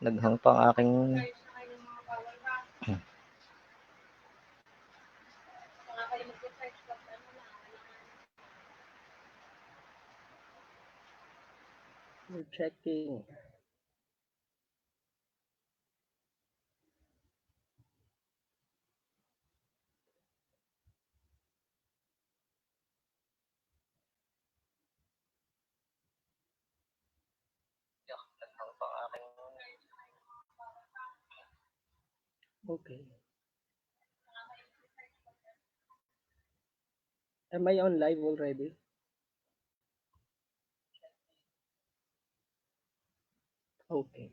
Naghang pa ang aking We're checking. Okay. Am I on live already? Okay.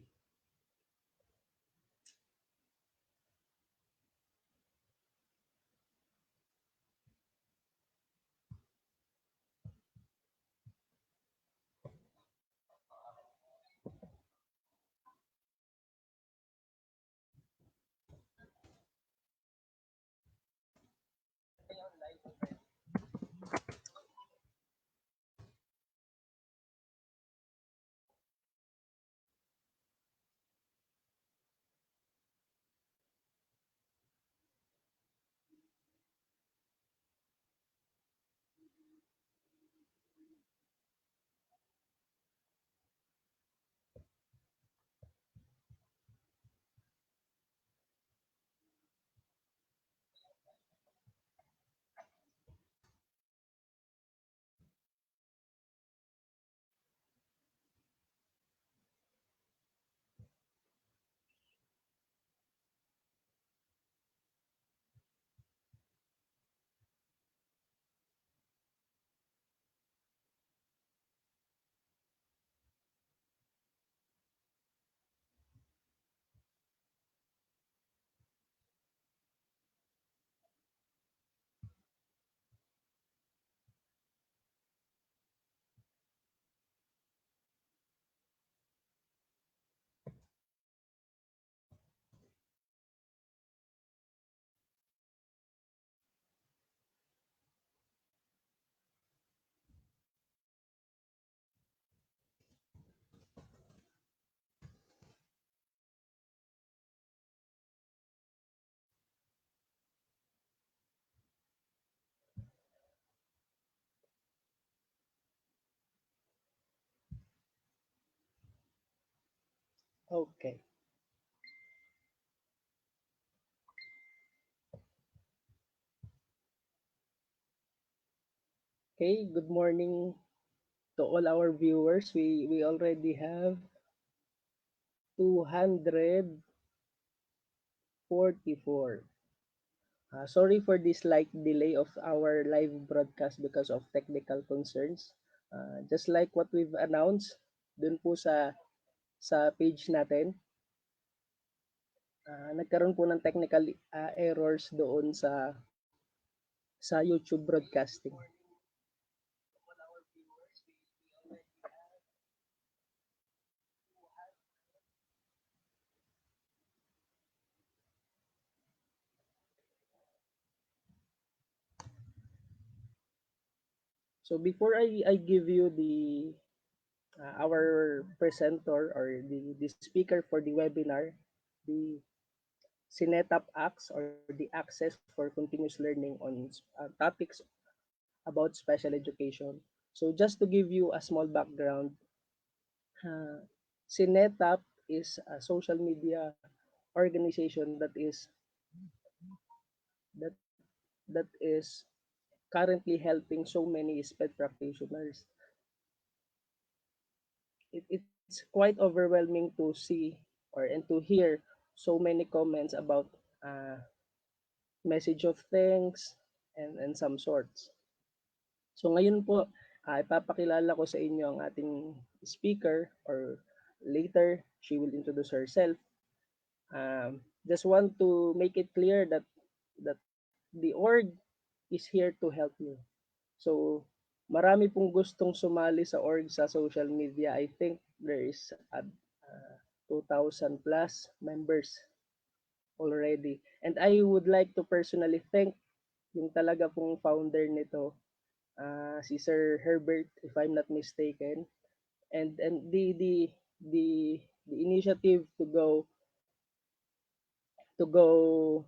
Okay. Okay, good morning to all our viewers. We already have 244. Sorry for this slight delay of our live broadcast because of technical concerns. Just like what we've announced dun po sa page natin, nagkaroon po ng technical errors doon sa YouTube broadcasting. So before I give you the our presenter or the speaker for the webinar, the SNETAP Acts or the Access for Continuous Learning on topics about special education. So just to give you a small background, uh, SNETAP is a social media organization that that is currently helping so many SPED practitioners. It's quite overwhelming to see or and to hear so many comments about uh, message of thanks and some sorts. So ngayon po, ipapakilala ko sa inyo ang ating speaker or later she will introduce herself. Just want to make it clear that the org is here to help you. So marami pong gustong sumali sa org sa social media. I think there is 2,000 plus members already. And I would like to personally thank yung talaga pong founder nito, si Sir Herbert, if I'm not mistaken. and the initiative to go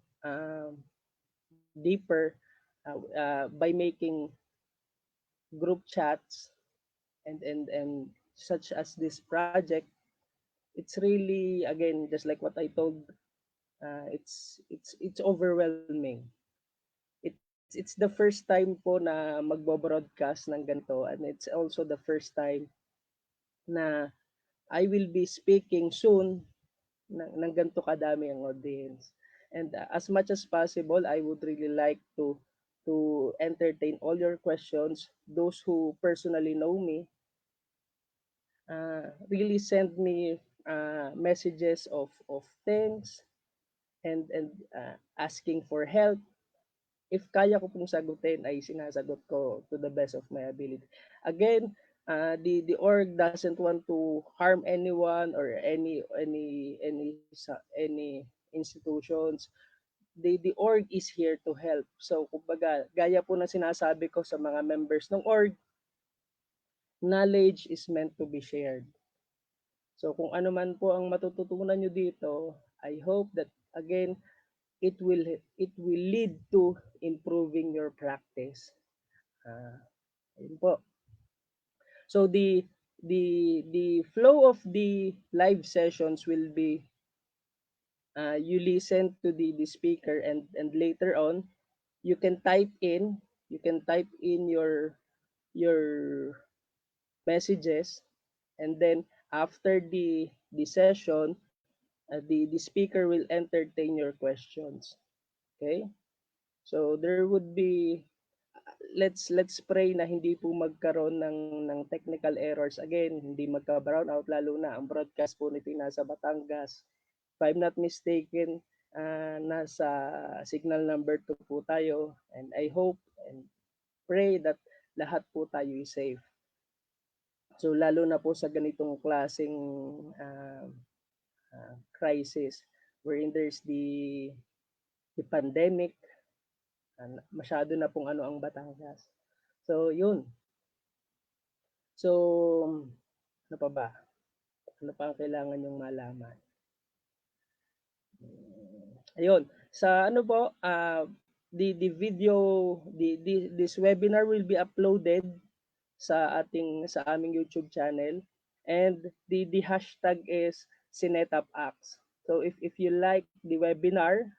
deeper by making group chats and such as this project. It's really, again, just like what I told, it's overwhelming. It's the first time po na magbo-broadcast ng ganito, and it's also the first time na I will be speaking soon ng ganito kadami ang audience. And as much as possible, I would really like to entertain all your questions. Those who personally know me, really send me messages of thanks and asking for help. If kaya ko pong sagutin, ay sinasagot ko to the best of my ability. Again, the org doesn't want to harm anyone or any institutions. The org is here to help. So kumbaga, gaya po na sinasabi ko sa mga members ng org, knowledge is meant to be shared. So kung ano man po ang matututunan nyo dito, I hope that again it will lead to improving your practice. Ayun po. So the flow of the live sessions will be you listen to the speaker and later on you can type in your messages, and then after the session the speaker will entertain your questions. Okay, so there would be let's pray na hindi po magkaroon ng technical errors again, hindi magka-brownout, lalo na ang broadcast po nito nasa Batangas. If I'm not mistaken, nasa signal number 2 po tayo, and I hope and pray that lahat po tayo is safe. So lalo na po sa ganitong klaseng crisis wherein there's the pandemic, masyado na pong ano ang Batangas. So yun. So ano pa ba? Ano pa ang kailangan yung malaman? Ayun, sa ano po, the video, this webinar will be uploaded sa aming YouTube channel, and the hashtag is SNETAP Acts. So if you like the webinar,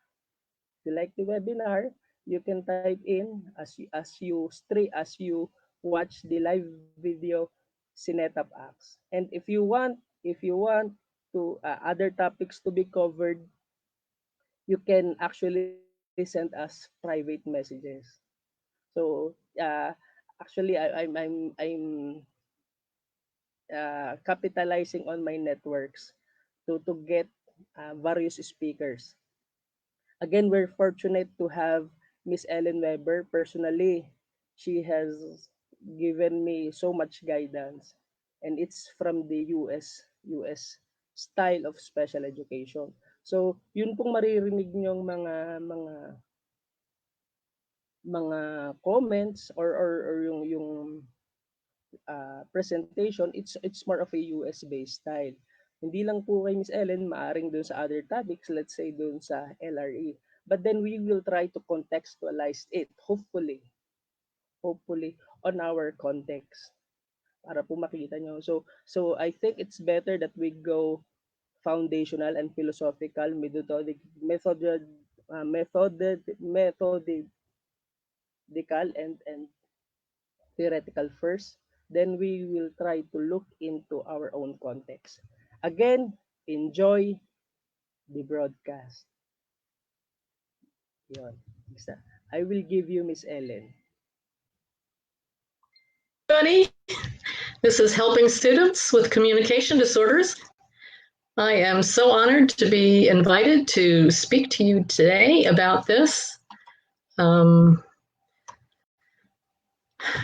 you can type in as you watch the live video SNETAP Acts. And if you want to other topics to be covered, you can actually send us private messages. So actually I'm capitalizing on my networks to get various speakers. Again, we're fortunate to have Miss Ellen Weber. Personally, she has given me so much guidance, and it's from the US style of special education. So, yun pong maririnig niyong mga comments or yung presentation, it's more of a US based style. Hindi lang po kay Miss Ellen, maaring dun sa other topics, let's say dun sa LRE. But then we will try to contextualize it, hopefully on our context para po makita nyo. So I think it's better that we go foundational and philosophical, methodological and theoretical first. Then we will try to look into our own context. Again, enjoy the broadcast. Yun. I will give you Miss Ellen. Everybody, this is Helping Students with Communication Disorders. I am so honored to be invited to speak to you today about this.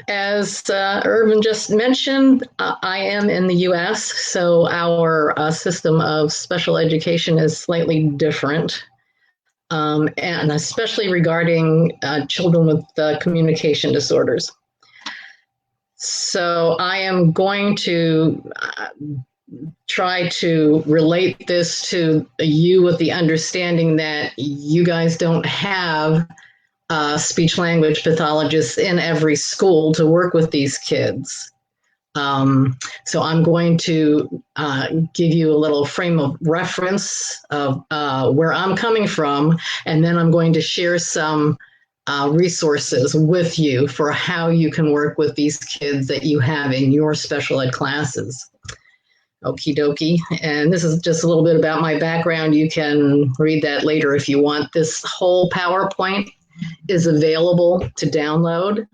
As Irvin just mentioned, I am in the US, so our system of special education is slightly different, and especially regarding children with communication disorders. So I am going to try to relate this to you with the understanding that you guys don't have speech language pathologists in every school to work with these kids. So I'm going to give you a little frame of reference of where I'm coming from, and then I'm going to share some resources with you for how you can work with these kids that you have in your special ed classes. Okie dokie. And this is just a little bit about my background. You can read that later if you want. This whole PowerPoint is available to download.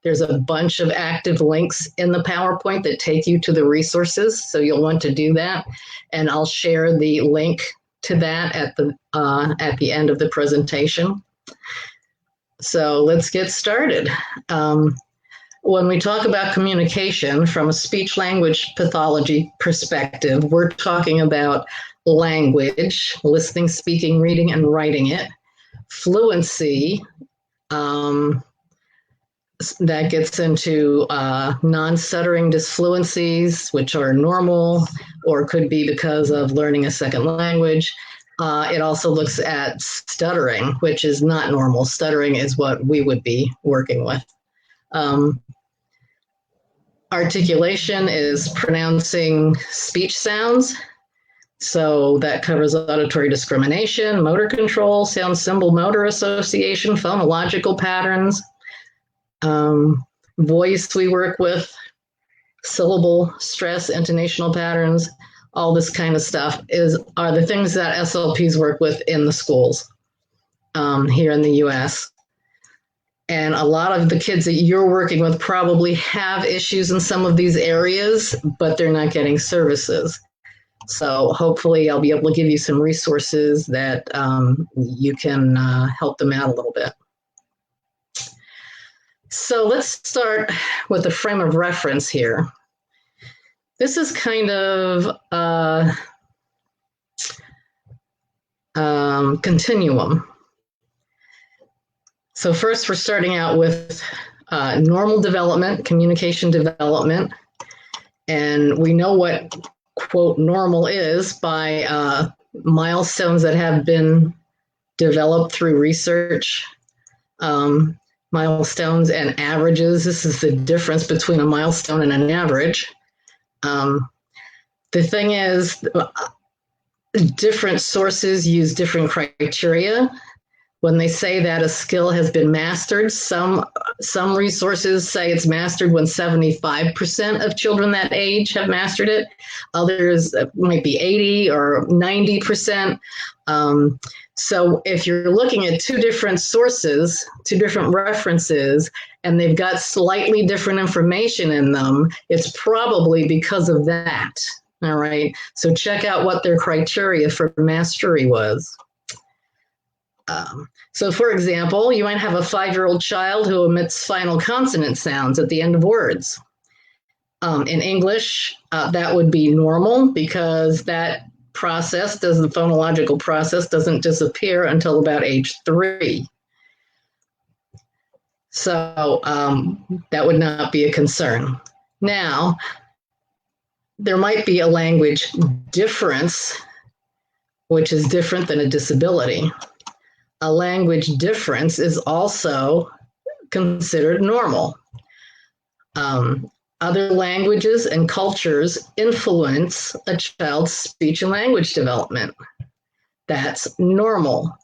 There's a bunch of active links in the PowerPoint that take you to the resources, so you'll want to do that. And I'll share the link to that at the end of the presentation. So let's get started. When we talk about communication from a speech language pathology perspective, we're talking about language, listening, speaking, reading, and writing it, fluency, that gets into non-stuttering disfluencies, which are normal or could be because of learning a second language. It also looks at stuttering, which is not normal. Stuttering is what we would be working with. Articulation is pronouncing speech sounds. So that covers auditory discrimination, motor control, sound symbol motor association, phonological patterns. Voice we work with, syllable stress, intonational patterns, all this kind of stuff are the things that SLPs work with in the schools here in the US. And a lot of the kids that you're working with probably have issues in some of these areas, but they're not getting services. So hopefully I'll be able to give you some resources that you can help them out a little bit. So let's start with a frame of reference here. This is kind of a continuum. So first we're starting out with normal development, communication development, and we know what, quote, normal is by milestones that have been developed through research. Milestones and averages. This is the difference between a milestone and an average. The thing is, different sources use different criteria. When they say that a skill has been mastered, some resources say it's mastered when 75% of children that age have mastered it. Others might be 80 or 90%. So if you're looking at two different sources, two different references, and they've got slightly different information in them, it's probably because of that. All right. So check out what their criteria for mastery was. So for example, you might have a 5-year-old child who emits final consonant sounds at the end of words. In English, that would be normal because that process, the phonological process, doesn't disappear until about age 3. So that would not be a concern. Now, there might be a language difference, which is different than a disability. A language difference is also considered normal. Other languages and cultures influence a child's speech and language development. That's normal.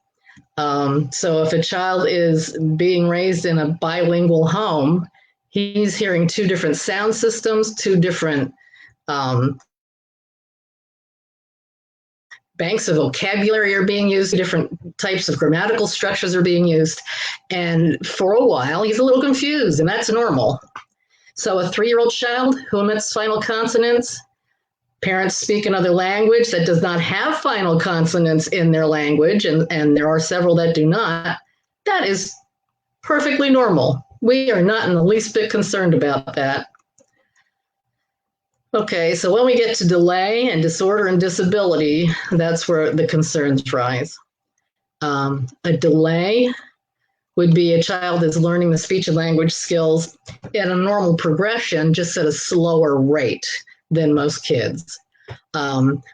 So if a child is being raised in a bilingual home, he's hearing two different sound systems, two different banks of vocabulary are being used, different types of grammatical structures are being used. And for a while, he's a little confused, and that's normal. So a 3-year-old child who emits final consonants, parents speak another language that does not have final consonants in their language, and there are several that do not, that is perfectly normal. We are not in the least bit concerned about that. Okay, so when we get to delay and disorder and disability, that's where the concerns rise. A delay would be a child that's learning the speech and language skills at a normal progression, just at a slower rate than most kids,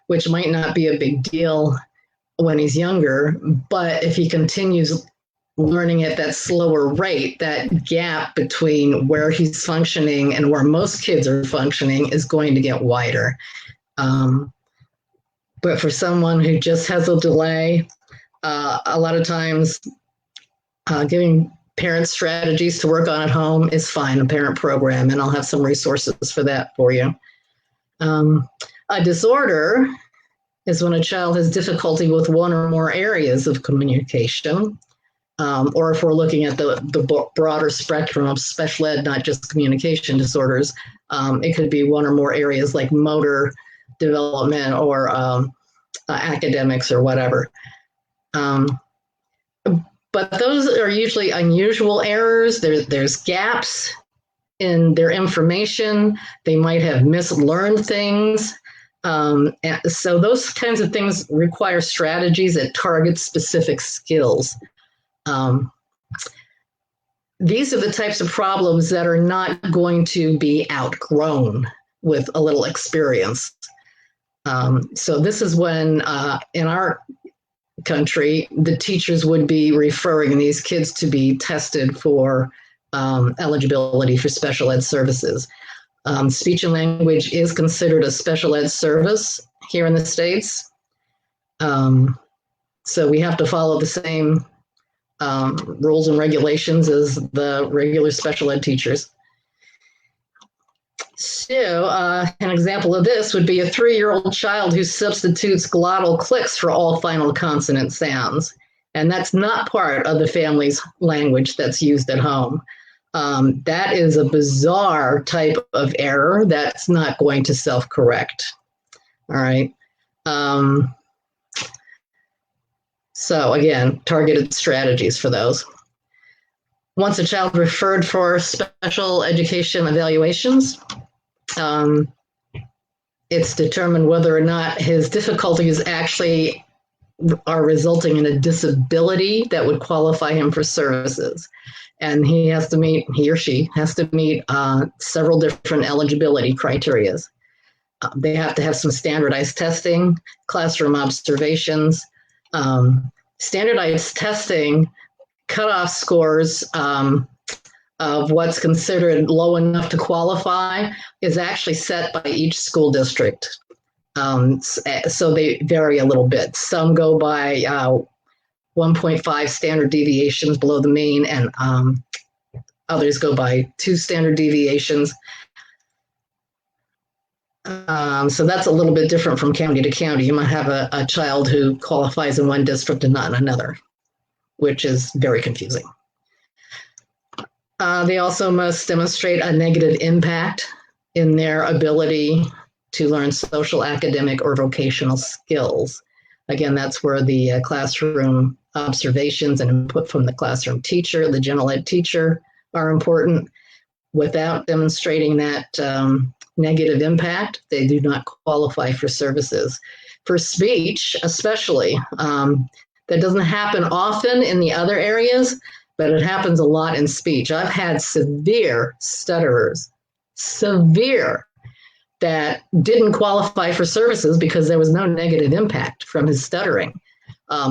which might not be a big deal when he's younger, but if he continues learning at that slower rate, that gap between where he's functioning and where most kids are functioning is going to get wider. But for someone who just has a delay, a lot of times giving parents strategies to work on at home is fine, a parent program, and I'll have some resources for that for you. A disorder is when a child has difficulty with one or more areas of communication, or if we're looking at the broader spectrum of special ed, not just communication disorders, it could be one or more areas like motor development or academics or whatever. But those are usually unusual errors. There's gaps in their information. They might have mislearned things. And so those kinds of things require strategies that target specific skills. These are the types of problems that are not going to be outgrown with a little experience. So this is when, in our country, the teachers would be referring these kids to be tested for eligibility for special ed services. Speech and language is considered a special ed service here in the States. So we have to follow the same rules and regulations as the regular special ed teachers. So an example of this would be a 3-year-old child who substitutes glottal clicks for all final consonant sounds. And that's not part of the family's language that's used at home. That is a bizarre type of error that's not going to self-correct. All right. So again, targeted strategies for those. Once a child referred for special education evaluations, it's determined whether or not his difficulties actually are resulting in a disability that would qualify him for services. And he or she has to meet several different eligibility criteria. They have to have some standardized testing, classroom observations. Standardized testing, cutoff scores of what's considered low enough to qualify is actually set by each school district. So they vary a little bit. Some go by 1.5 standard deviations below the mean, and others go by 2 standard deviations. So that's a little bit different from county to county. You might have a child who qualifies in one district and not in another, which is very confusing. They also must demonstrate a negative impact in their ability to learn social, academic, or vocational skills. Again, that's where the classroom observations and input from the classroom teacher, the general ed teacher, are important. Without demonstrating that negative impact, they do not qualify for services. For speech, especially, that doesn't happen often in the other areas, but it happens a lot in speech. I've had severe stutterers, that didn't qualify for services because there was no negative impact from his stuttering.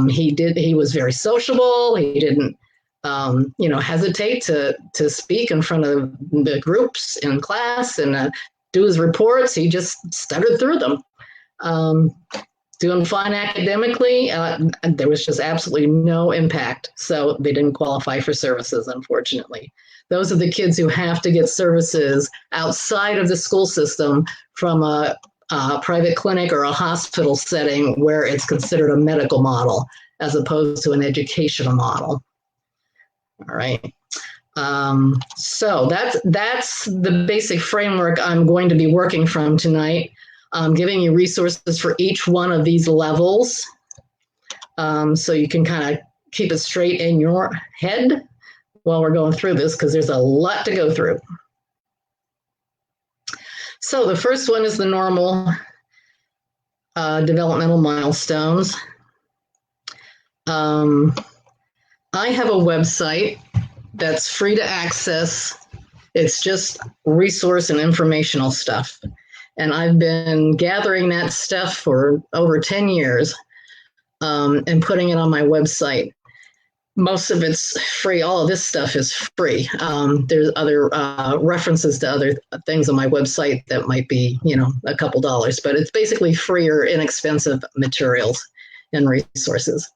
He was very sociable. He didn't, hesitate to speak in front of the groups in class and do his reports. He just stuttered through them. Doing fine academically, there was just absolutely no impact. So they didn't qualify for services, unfortunately. Those are the kids who have to get services outside of the school system from a private clinic or a hospital setting where it's considered a medical model as opposed to an educational model. All right. So that's the basic framework I'm going to be working from tonight. I'm giving you resources for each one of these levels, so you can kind of keep it straight in your head while we're going through this, because there's a lot to go through. So the first one is the normal developmental milestones. I have a website that's free to access. It's just resource and informational stuff. And I've been gathering that stuff for over 10 years and putting it on my website. Most of it's free. All of this stuff is free. There's other references to other things on my website that might be, a couple dollars, but it's basically free or inexpensive materials and resources.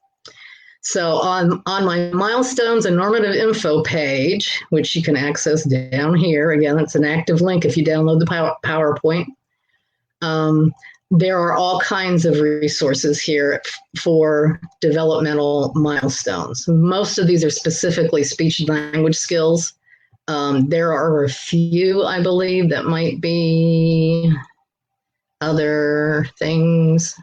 So on my milestones and normative info page, which you can access down here, again, it's an active link if you download the PowerPoint. There are all kinds of resources here for developmental milestones. Most of these are specifically speech and language skills. There are a few, I believe, that might be other things,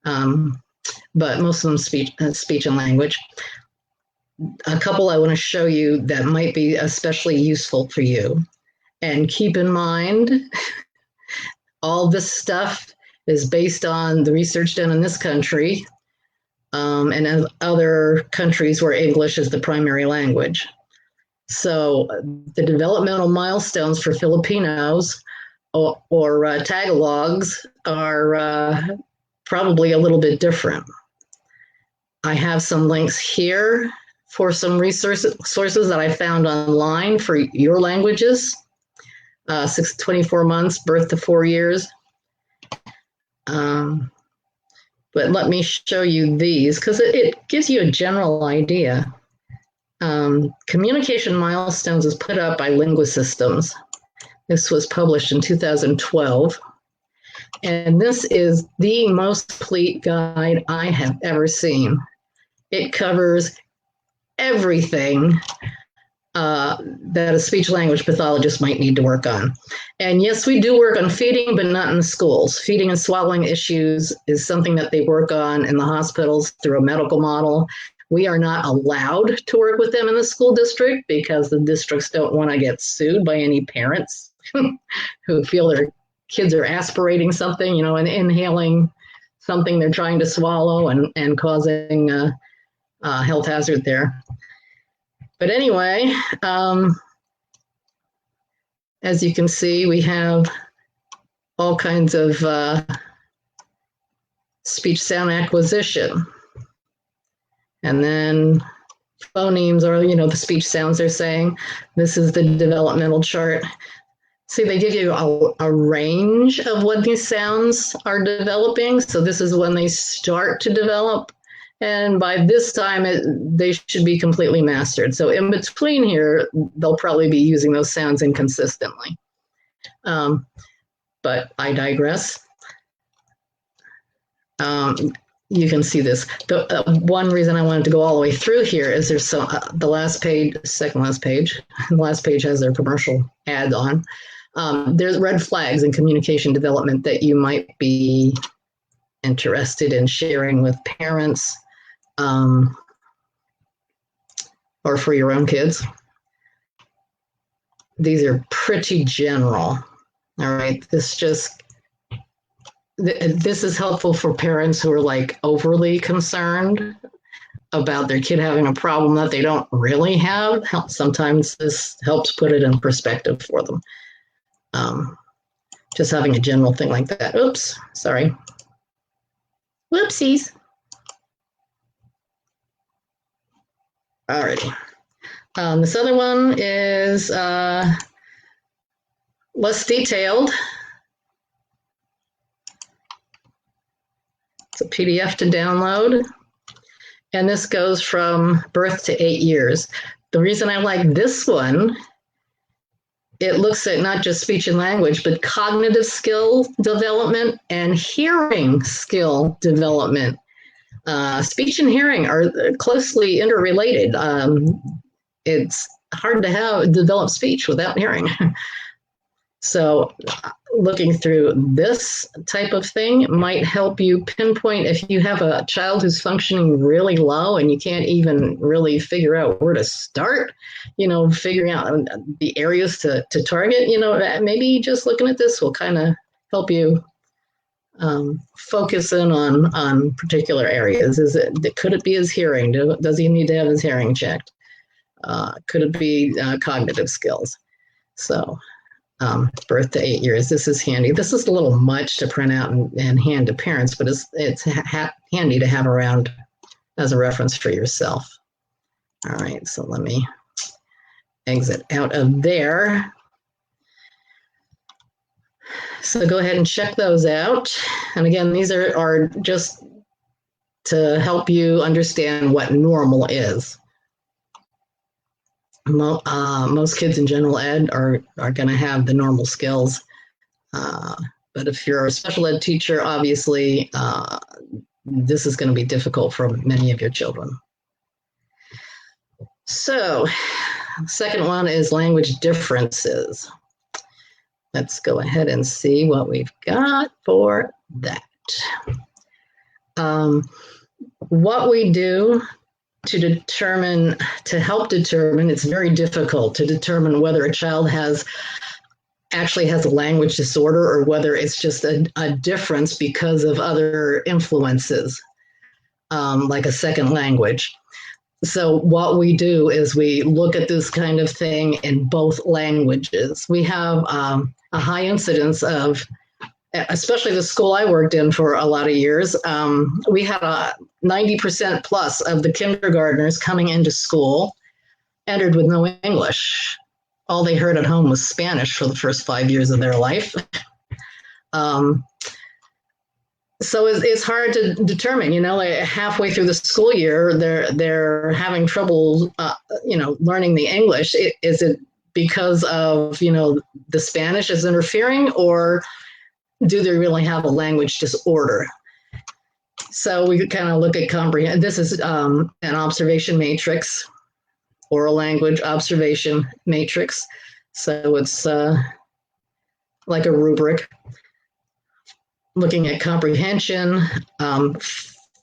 but most of them speech and language. A couple I want to show you that might be especially useful for you. And keep in mind, all this stuff is based on the research done in this country and in other countries where English is the primary language. So the developmental milestones for Filipinos or Tagalogs are probably a little bit different. I have some links here for some sources that I found online for your languages. 6 to 24 months, birth to 4 years. But let me show you these because it gives you a general idea. Communication Milestones is put up by Linguasystems. This was published in 2012. And this is the most complete guide I have ever seen. It covers everything that a speech language pathologist might need to work on. And yes, we do work on feeding, but not in the schools. Feeding and swallowing issues is something that they work on in the hospitals through a medical model. We are not allowed to work with them in the school district because the districts don't want to get sued by any parents who feel their kids are aspirating something, and inhaling something they're trying to swallow and causing a health hazard there. But anyway, as you can see, we have all kinds of speech sound acquisition. And then phonemes are, the speech sounds they're saying. This is the developmental chart. See, they give you a range of when these sounds are developing. So this is when they start to develop. And by this time, they should be completely mastered. So in between here, they'll probably be using those sounds inconsistently. But I digress. You can see this. The one reason I wanted to go all the way through here is there's the last page, second last page. The last page has their commercial ad on. There's red flags in communication development that you might be interested in sharing with parents. Or for your own kids. These are pretty general. All right, this is helpful for parents who are like overly concerned about their kid having a problem that they don't really have. Sometimes this helps put it in perspective for them. Just having a general thing like that. Oops, sorry. Whoopsies. Alrighty. This other one is less detailed. It's a PDF to download. And this goes from birth to 8 years. The reason I like this one, it looks at not just speech and language, but cognitive skill development and hearing skill development. Speech and hearing are closely interrelated. It's hard to develop speech without hearing. So looking through this type of thing might help you pinpoint if you have a child who's functioning really low and you can't even really figure out where to start, figuring out the areas to target, maybe just looking at this will kind of help you focus in on particular areas. Could it be his hearing? Does he need to have his hearing checked? Could it be cognitive skills? So birth to 8 years. This is handy. This is a little much to print out and hand to parents, but it's handy to have around as a reference for yourself. All right, so let me exit out of there. So go ahead and check those out. And again, these are just to help you understand what normal is. Most kids in general ed are going to have the normal skills. But if you're a special ed teacher, obviously, this is going to be difficult for many of your children. So, second one is language differences. Let's go ahead and see what we've got for that. What we do to help determine, it's very difficult to determine whether a child actually has a language disorder or whether it's just a difference because of other influences, like a second language. So what we do is we look at this kind of thing in both languages. We have a high incidence of, especially the school I worked in for a lot of years, we had 90% plus of the kindergartners coming into school entered with no English. All they heard at home was Spanish for the first 5 years of their life. So it's hard to determine, like halfway through the school year, they're having trouble, learning the English. Is it because of, the Spanish is interfering, or do they really have a language disorder? So we could kind of look at comprehend. This is an observation matrix, oral language observation matrix. So it's like a rubric. Looking at comprehension,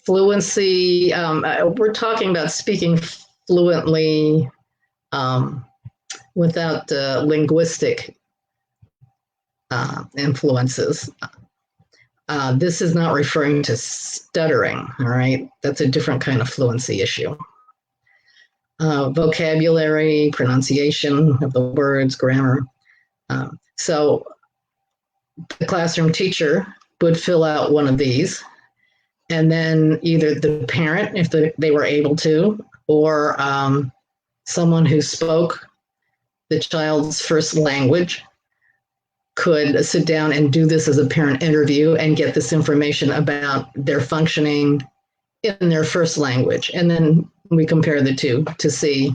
fluency. We're talking about speaking fluently without linguistic influences. This is not referring to stuttering, all right? That's a different kind of fluency issue. Vocabulary, pronunciation of the words, grammar. So the classroom teacher would fill out one of these, and then either the parent, if they were able to, or someone who spoke the child's first language could sit down and do this as a parent interview and get this information about their functioning in their first language. And then we compare the two to see,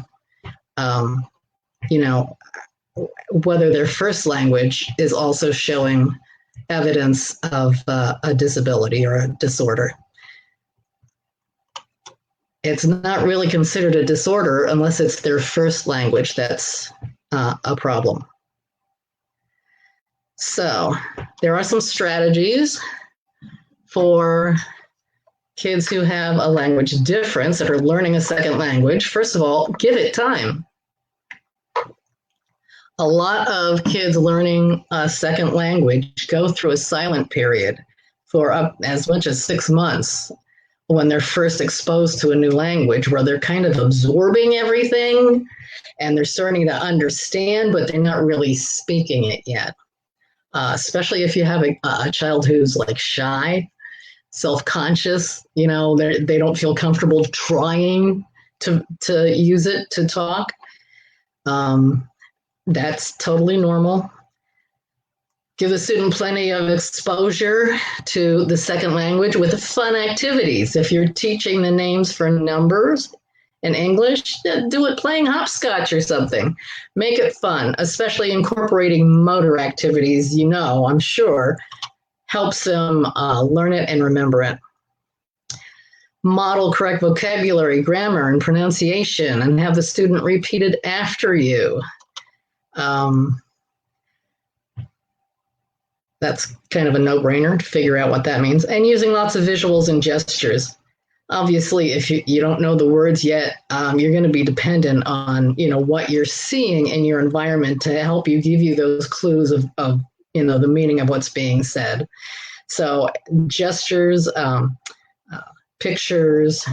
whether their first language is also showing evidence of a disability or a disorder. It's not really considered a disorder unless it's their first language that's a problem. So there are some strategies for kids who have a language difference that are learning a second language. First of all, give it time. A lot of kids learning a second language go through a silent period for as much as 6 months when they're first exposed to a new language, where they're kind of absorbing everything and they're starting to understand, but they're not really speaking it yet. Especially if you have a child who's like shy, self-conscious, they don't feel comfortable trying to use it to talk. That's totally normal. Give the student plenty of exposure to the second language with fun activities. If you're teaching the names for numbers in English, do it playing hopscotch or something. Make it fun, especially incorporating motor activities, I'm sure, helps them learn it and remember it. Model correct vocabulary, grammar, and pronunciation, and have the student repeat it after you. That's kind of a no-brainer to figure out what that means. And using lots of visuals and gestures. Obviously, if you don't know the words yet, you're going to be dependent on, what you're seeing in your environment to help you give you those clues of the meaning of what's being said. So gestures, pictures,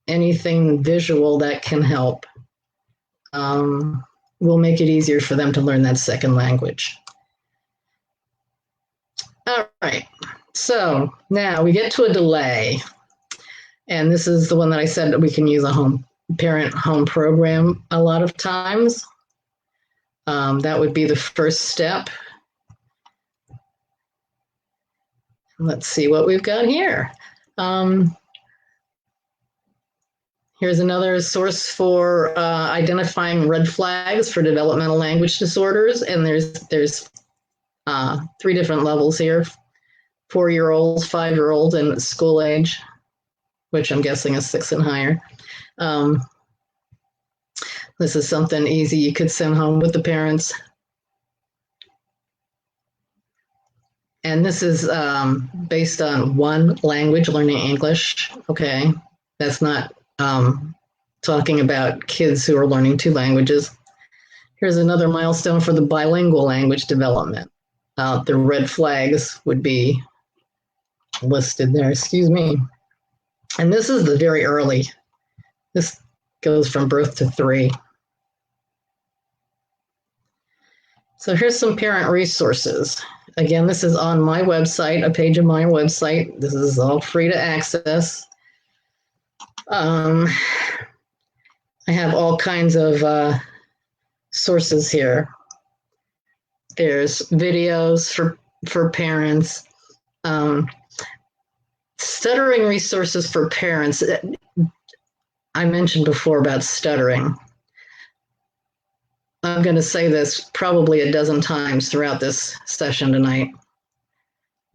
anything visual that can help will make it easier for them to learn that second language. All right, so now we get to a delay. And this is the one that I said that we can use a parent home program a lot of times. That would be the first step. Let's see what we've got here. Here's another source for identifying red flags for developmental language disorders. And there's 3 different levels here: 4-year-olds, 5-year-olds, and school age, which I'm guessing is 6 and higher. This is something easy you could send home with the parents. And this is based on one language, learning English. Okay, that's not talking about kids who are learning 2 languages. Here's another milestone for the bilingual language development. The red flags would be listed there, excuse me. And this is the very early. This goes from birth to 3. So here's some parent resources. Again, this is on my website, a page of my website. This is all free to access. I have all kinds of sources here. There's videos for parents. Stuttering resources for parents. I mentioned before about stuttering. I'm going to say this probably a dozen times throughout this session tonight.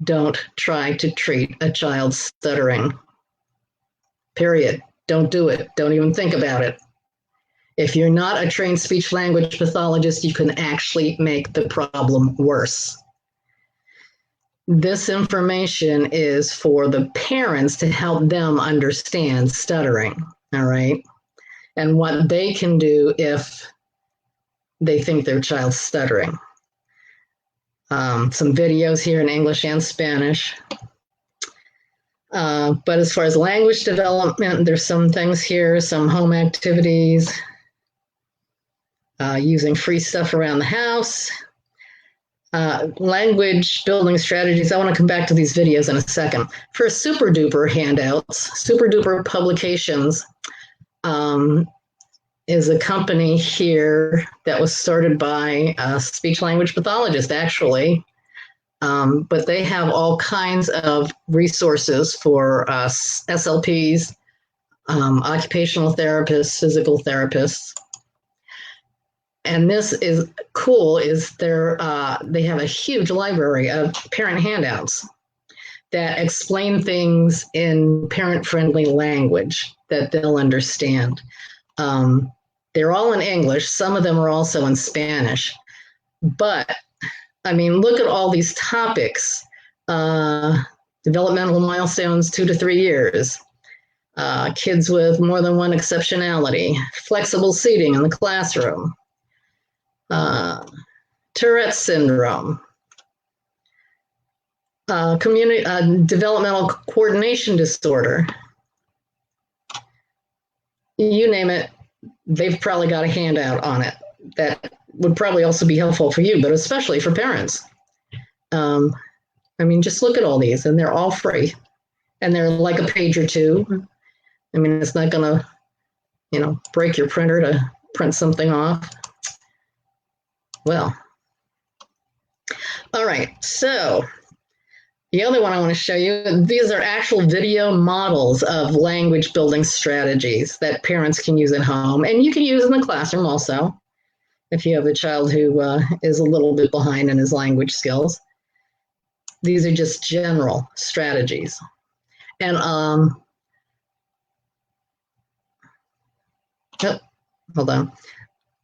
Don't try to treat a child stuttering. Period. Don't do it. Don't even think about it. If you're not a trained speech language pathologist, you can actually make the problem worse. This information is for the parents to help them understand stuttering, all right? And what they can do if they think their child's stuttering. Some videos here in English and Spanish. But as far as language development, there's some things here, some home activities, using free stuff around the house, language building strategies. I want to come back to these videos in a second. For Super Duper handouts, Super Duper Publications is a company here that was started by a speech language pathologist, actually. But they have all kinds of resources for SLPs, occupational therapists, physical therapists. And this is cool, is they have a huge library of parent handouts that explain things in parent-friendly language that they'll understand. They're all in English. Some of them are also in Spanish. But, I mean, look at all these topics. Developmental milestones, 2 to 3 years. Kids with more than one exceptionality. Flexible seating in the classroom. Tourette's syndrome. Developmental coordination disorder. You name it, they've probably got a handout on it that would probably also be helpful for you, but especially for parents. I mean, just look at all these, and they're all free, and they're like a page or 2. I mean, it's not going to, break your printer to print something off. Well, all right, so the other one I want to show you, these are actual video models of language building strategies that parents can use at home, and you can use in the classroom also if you have a child who is a little bit behind in his language skills. These are just general strategies. And hold on.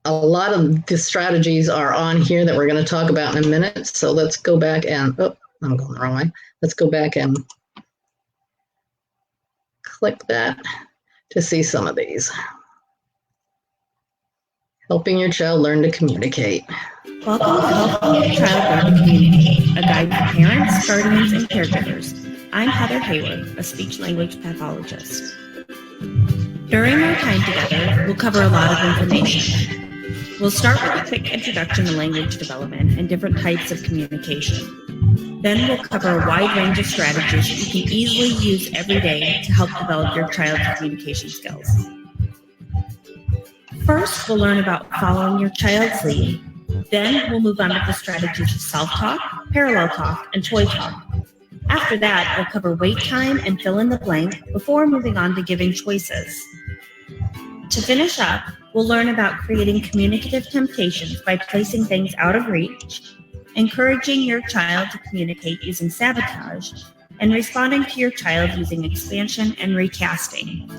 A lot of the strategies are on here that we're going to talk about in a minute. So let's go back and, I'm going the wrong way. Let's go back and click that to see some of these. Helping your child learn to communicate. Welcome to Helping Your Child Learn to Communicate, a guide for parents, guardians, and caregivers. I'm Heather Hayward, a speech-language pathologist. During our time together, we'll cover a lot of information. We'll start with a quick introduction to language development and different types of communication. Then we'll cover a wide range of strategies you can easily use every day to help develop your child's communication skills. First, we'll learn about following your child's lead. Then we'll move on to the strategies of self-talk, parallel talk, and toy talk. After that, we'll cover wait time and fill in the blank before moving on to giving choices. To finish up, we'll learn about creating communicative temptations by placing things out of reach, encouraging your child to communicate using sabotage, and responding to your child using expansion and recasting.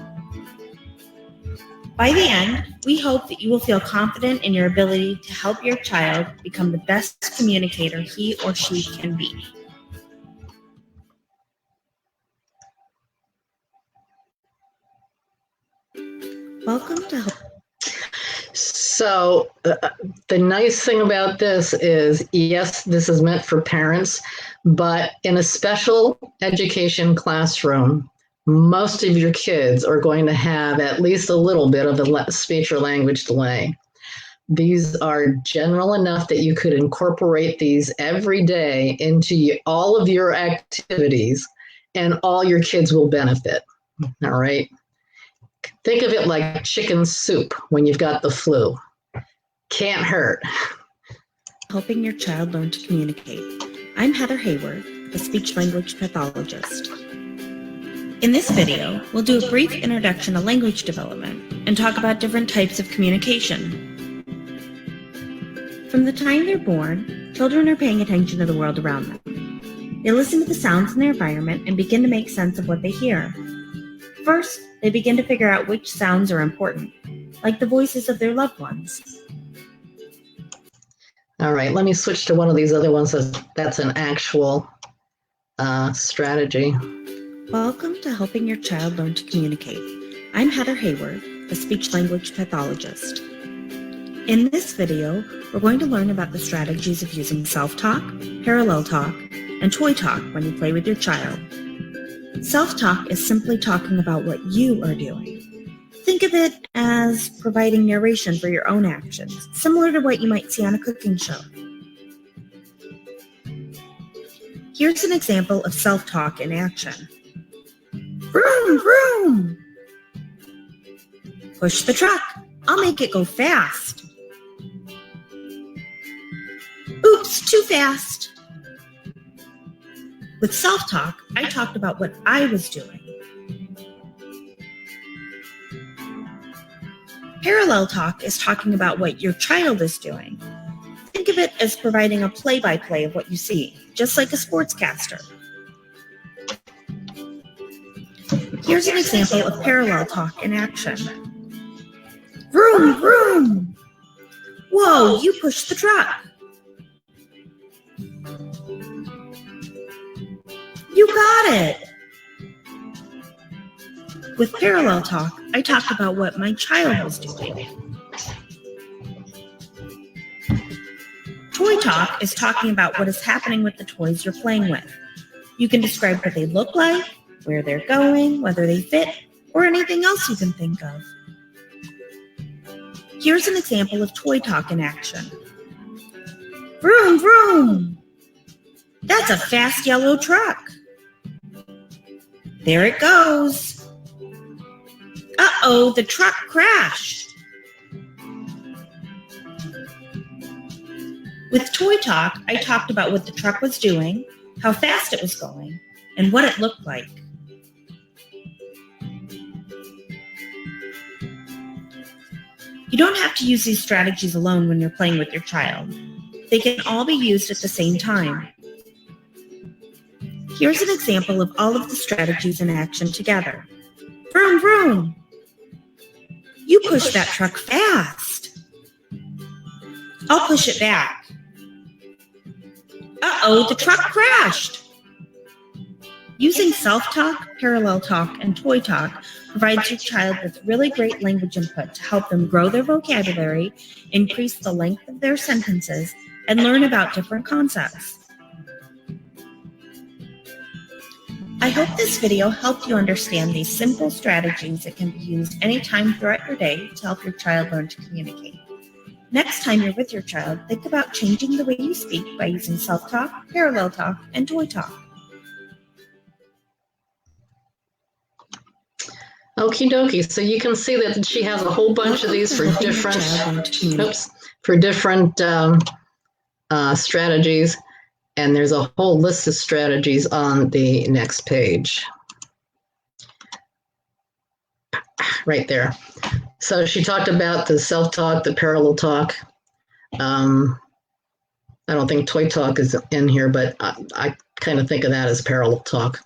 By the end, we hope that you will feel confident in your ability to help your child become the best communicator he or she can be. Welcome to Help. So the nice thing about this is, yes, this is meant for parents, but in a special education classroom, most of your kids are going to have at least a little bit of a speech or language delay. These are general enough that you could incorporate these every day into all of your activities, and all your kids will benefit. All right. Think of it like chicken soup when you've got the flu. Can't hurt. Helping your child learn to communicate. I'm Heather Hayward, a speech-language pathologist. In this video, we'll do a brief introduction to language development and talk about different types of communication. From the time they're born, children are paying attention to the world around them. They listen to the sounds in their environment and begin to make sense of what they hear. First, they begin to figure out which sounds are important, like the voices of their loved ones. All right, let me switch to one of these other ones that's an actual strategy. Welcome to Helping Your Child Learn to Communicate. I'm Heather Hayward, a speech-language pathologist. In this video, we're going to learn about the strategies of using self-talk, parallel talk, and toy talk when you play with your child. Self-talk is simply talking about what you are doing. Think of it as providing narration for your own actions, similar to what you might see on a cooking show. Here's an example of self-talk in action. Vroom, vroom! Push the truck. I'll make it go fast. Oops, too fast. With self-talk, I talked about what I was doing. Parallel talk is talking about what your child is doing. Think of it as providing a play-by-play of what you see, just like a sportscaster. Here's an example of parallel talk in action. Vroom, vroom! Whoa, you pushed the truck. You got it! With parallel talk, I talked about what my child was doing. Toy talk is talking about what is happening with the toys you're playing with. You can describe what they look like, where they're going, whether they fit, or anything else you can think of. Here's an example of toy talk in action. Vroom, vroom! That's a fast yellow truck. There it goes. Uh-oh, the truck crashed. With toy talk, I talked about what the truck was doing, how fast it was going, and what it looked like. You don't have to use these strategies alone when you're playing with your child. They can all be used at the same time. Here's an example of all of the strategies in action together. Vroom, vroom! You pushed that truck fast. I'll push it back. Uh-oh, the truck crashed. Using self-talk, parallel talk, and toy talk provides your child with really great language input to help them grow their vocabulary, increase the length of their sentences, and learn about different concepts. I hope this video helped you understand these simple strategies that can be used anytime throughout your day to help your child learn to communicate. Next time you're with your child, think about changing the way you speak by using self-talk, parallel talk, and toy talk. Okie dokie. So you can see that she has a whole bunch of these for different, strategies. And there's a whole list of strategies on the next page. Right there. So she talked about the self-talk, the parallel talk. I don't think toy talk is in here, but I kind of think of that as parallel talk.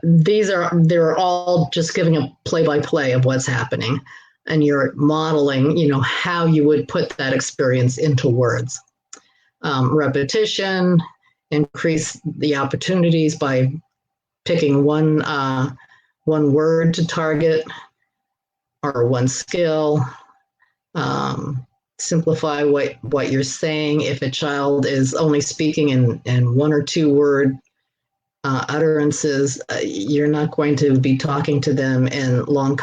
They're all just giving a play-by-play of what's happening, and you're modeling, how you would put that experience into words. Repetition, increase the opportunities by picking one word to target or one skill. Simplify what you're saying. If a child is only speaking in 1 or 2 word utterances, you're not going to be talking to them in long,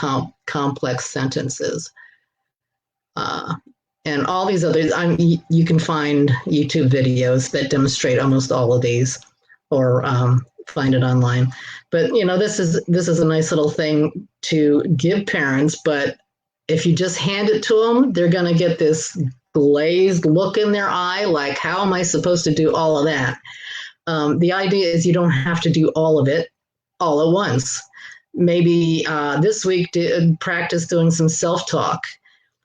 complex sentences. And all these others, you can find YouTube videos that demonstrate almost all of these, or find it online. But this is a nice little thing to give parents. But if you just hand it to them, they're going to get this glazed look in their eye, like, how am I supposed to do all of that? The idea is you don't have to do all of it all at once. Maybe this week practice doing some self-talk,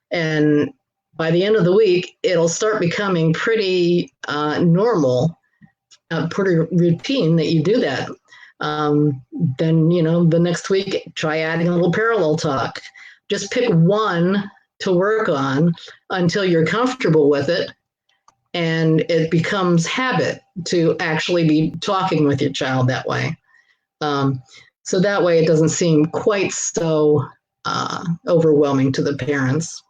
and by the end of the week, it'll start becoming pretty normal, pretty routine that you do that. Then, the next week, try adding a little parallel talk. Just pick one to work on until you're comfortable with it, and it becomes habit to actually be talking with your child that way. So that way it doesn't seem quite so overwhelming to the parents.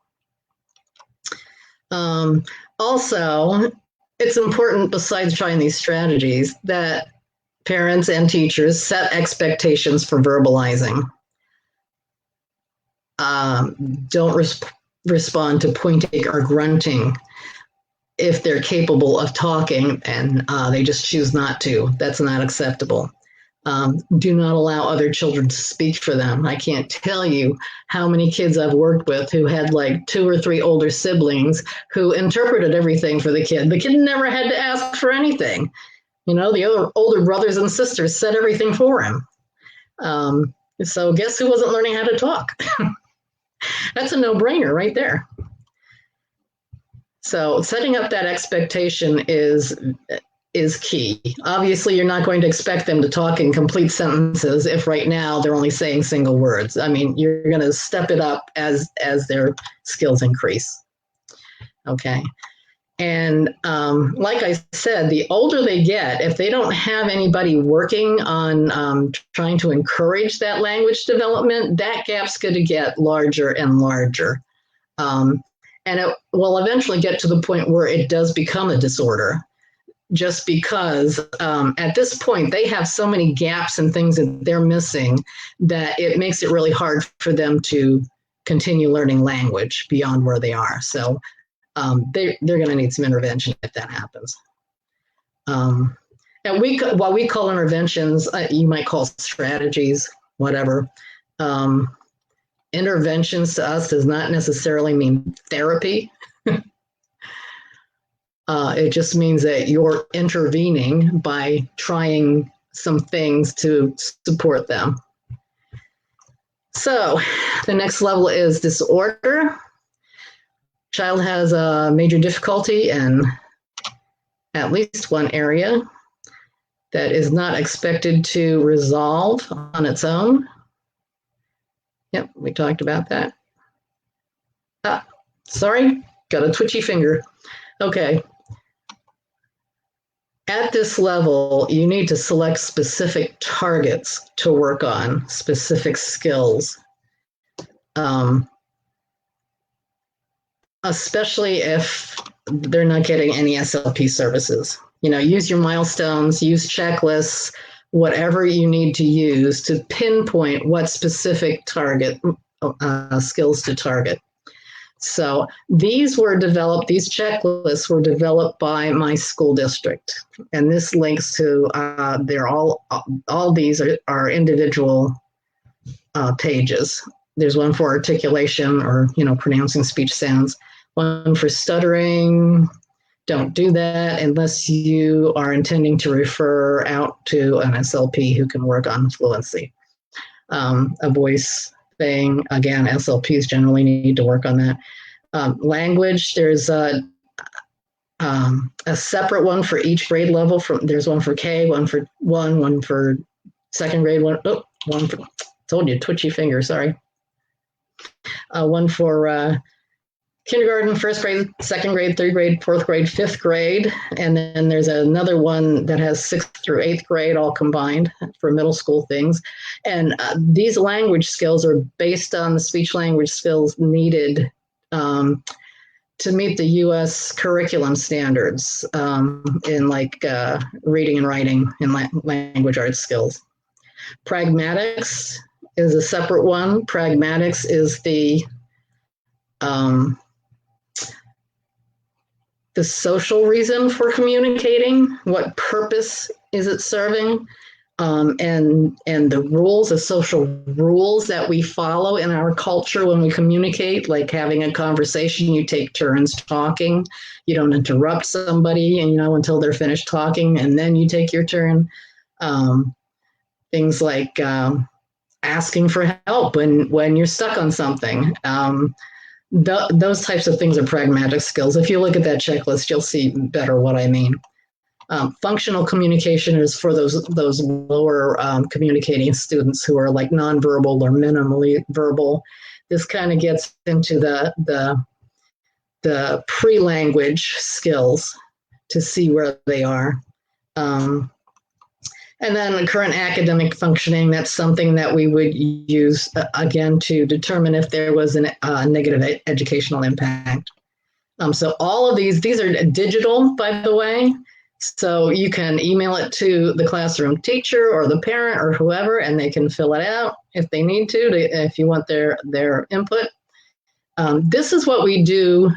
Also, it's important, besides trying these strategies, that parents and teachers set expectations for verbalizing. Don't respond to pointing or grunting if they're capable of talking and they just choose not to. That's not acceptable. Do not allow other children to speak for them. I can't tell you how many kids I've worked with who had like 2 or 3 older siblings who interpreted everything for the kid. The kid never had to ask for anything. The other older brothers and sisters said everything for him. So guess who wasn't learning how to talk? That's a no-brainer right there. So setting up that expectation is key. Obviously, you're not going to expect them to talk in complete sentences if right now they're only saying single words. I mean, you're going to step it up as their skills increase. Okay. And like I said, the older they get, if they don't have anybody working on trying to encourage that language development, that gap's going to get larger and larger. And it will eventually get to the point where it does become a disorder, just because at this point they have so many gaps and things that they're missing that it makes it really hard for them to continue learning language beyond where they are. So they're going to need some intervention if that happens. And what we call interventions, you might call strategies, whatever. Interventions to us does not necessarily mean therapy. It just means that you're intervening by trying some things to support them. So the next level is disorder. Child has a major difficulty in at least one area that is not expected to resolve on its own. Yep, we talked about that. Sorry, got a twitchy finger. Okay. At this level, you need to select specific targets to work on, specific skills. Especially if they're not getting any SLP services. Use your milestones, use checklists, whatever you need to use to pinpoint what specific target skills to target. So these checklists were developed by my school district, and this links to all these are individual pages. There's one for articulation or pronouncing speech sounds, one for stuttering. Don't do that unless you are intending to refer out to an SLP who can work on fluency. A voice thing, again, SLPs generally need to work on that. Language, there's a separate one for each grade level. There's one for K, one for one for second grade, one for, told you, twitchy finger, sorry. One for kindergarten, first grade, second grade, third grade, fourth grade, fifth grade. And then there's another one that has 6th through 8th grade all combined for middle school things. And these language skills are based on the speech language skills needed to meet the U.S. curriculum standards in reading and writing and language arts skills. Pragmatics is a separate one. Pragmatics is the social reason for communicating. What purpose is it serving? And the rules, the social rules that we follow in our culture when we communicate, like having a conversation, you take turns talking. You don't interrupt somebody, until they're finished talking, and then you take your turn. Things like asking for help when you're stuck on something. Those types of things are pragmatic skills. If you look at that checklist, you'll see better what I mean. Functional communication is for those lower communicating students who are like nonverbal or minimally verbal. This kind of gets into the pre-language skills to see where they are. And then current academic functioning, that's something that we would use, again, to determine if there was a negative educational impact. So all of these are digital, by the way. So you can email it to the classroom teacher or the parent or whoever, and they can fill it out if they need to if you want their input. This is what we do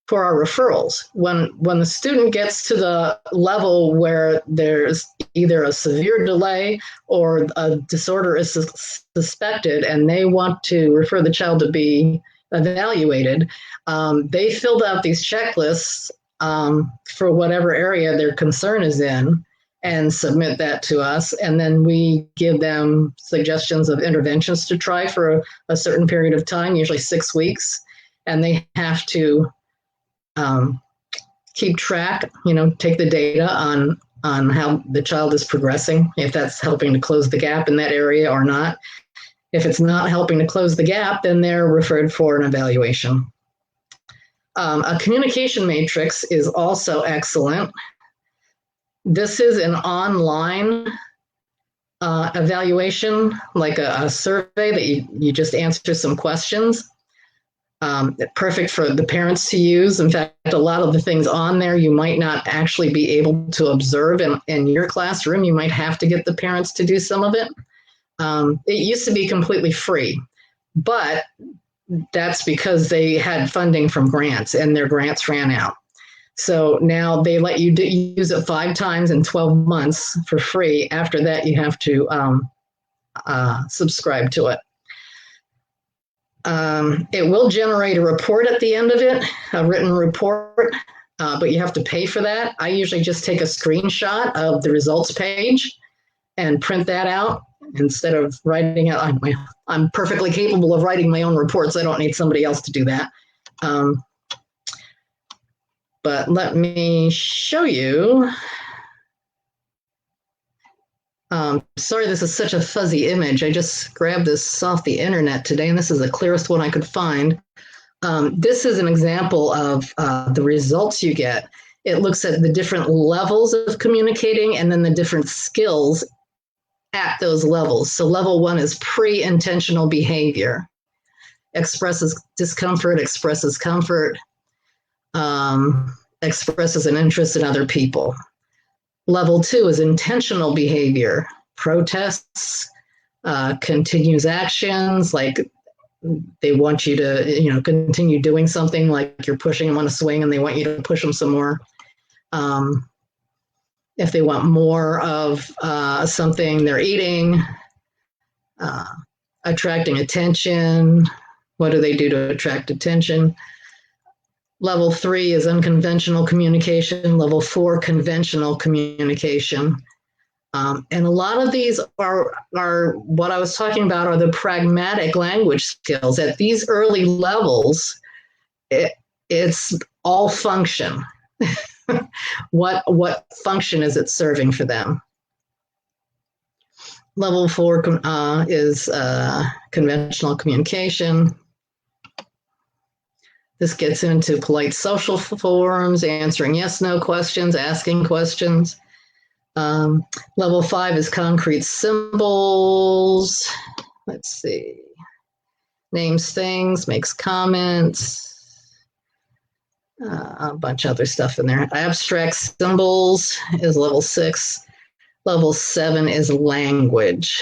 for our referrals. When the student gets to the level where there's either a severe delay or a disorder is suspected and they want to refer the child to be evaluated, they filled out these checklists for whatever area their concern is in and submit that to us. And then we give them suggestions of interventions to try for a certain period of time, usually 6 weeks. And they have to keep track, take the data on how the child is progressing, if that's helping to close the gap in that area or not. If it's not helping to close the gap, then they're referred for an evaluation. A communication matrix is also excellent. This is an online evaluation, like a survey that you just answer some questions. Perfect for the parents to use. In fact, a lot of the things on there you might not actually be able to observe in your classroom. You might have to get the parents to do some of it. It used to be completely free, but that's because they had funding from grants and their grants ran out. So now they let you use it 5 times in 12 months for free. After that, you have to subscribe to it. It will generate a report at the end of it, a written report, but you have to pay for that. I usually just take a screenshot of the results page and print that out instead of writing it. I'm perfectly capable of writing my own reports. I don't need somebody else to do that. But let me show you. Sorry, this is such a fuzzy image. I just grabbed this off the internet today, and this is the clearest one I could find. This is an example of the results you get. It looks at the different levels of communicating and then the different skills at those levels. So level 1 is pre-intentional behavior. Expresses discomfort, expresses comfort, expresses an interest in other people. Level 2 is intentional behavior, protests, continues actions, like they want you to, continue doing something, like you're pushing them on a swing and they want you to push them some more. If they want more of something they're eating, attracting attention, what do they do to attract attention? Level 3 is unconventional communication. Level 4, conventional communication. And a lot of these are what I was talking about are the pragmatic language skills. At these early levels, it's all function. What function is it serving for them? Level 4 is conventional communication. This gets into polite social forms, answering yes/no questions, asking questions. Level 5 is concrete symbols. Let's see. Names things, makes comments. A bunch of other stuff in there. Abstract symbols is level 6. Level 7 is language.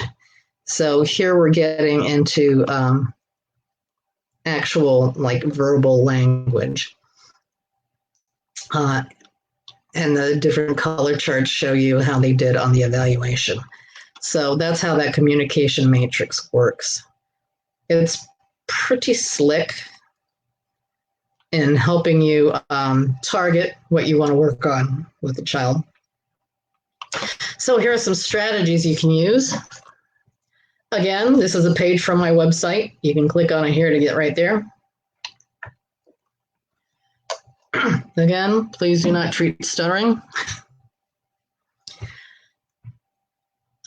So here we're getting into actual verbal language. And the different color charts show you how they did on the evaluation. So that's how that communication matrix works. It's pretty slick in helping you target what you want to work on with the child. So here are some strategies you can use. Again, this is a page from my website. You can click on it here to get right there. Again, please do not treat stuttering.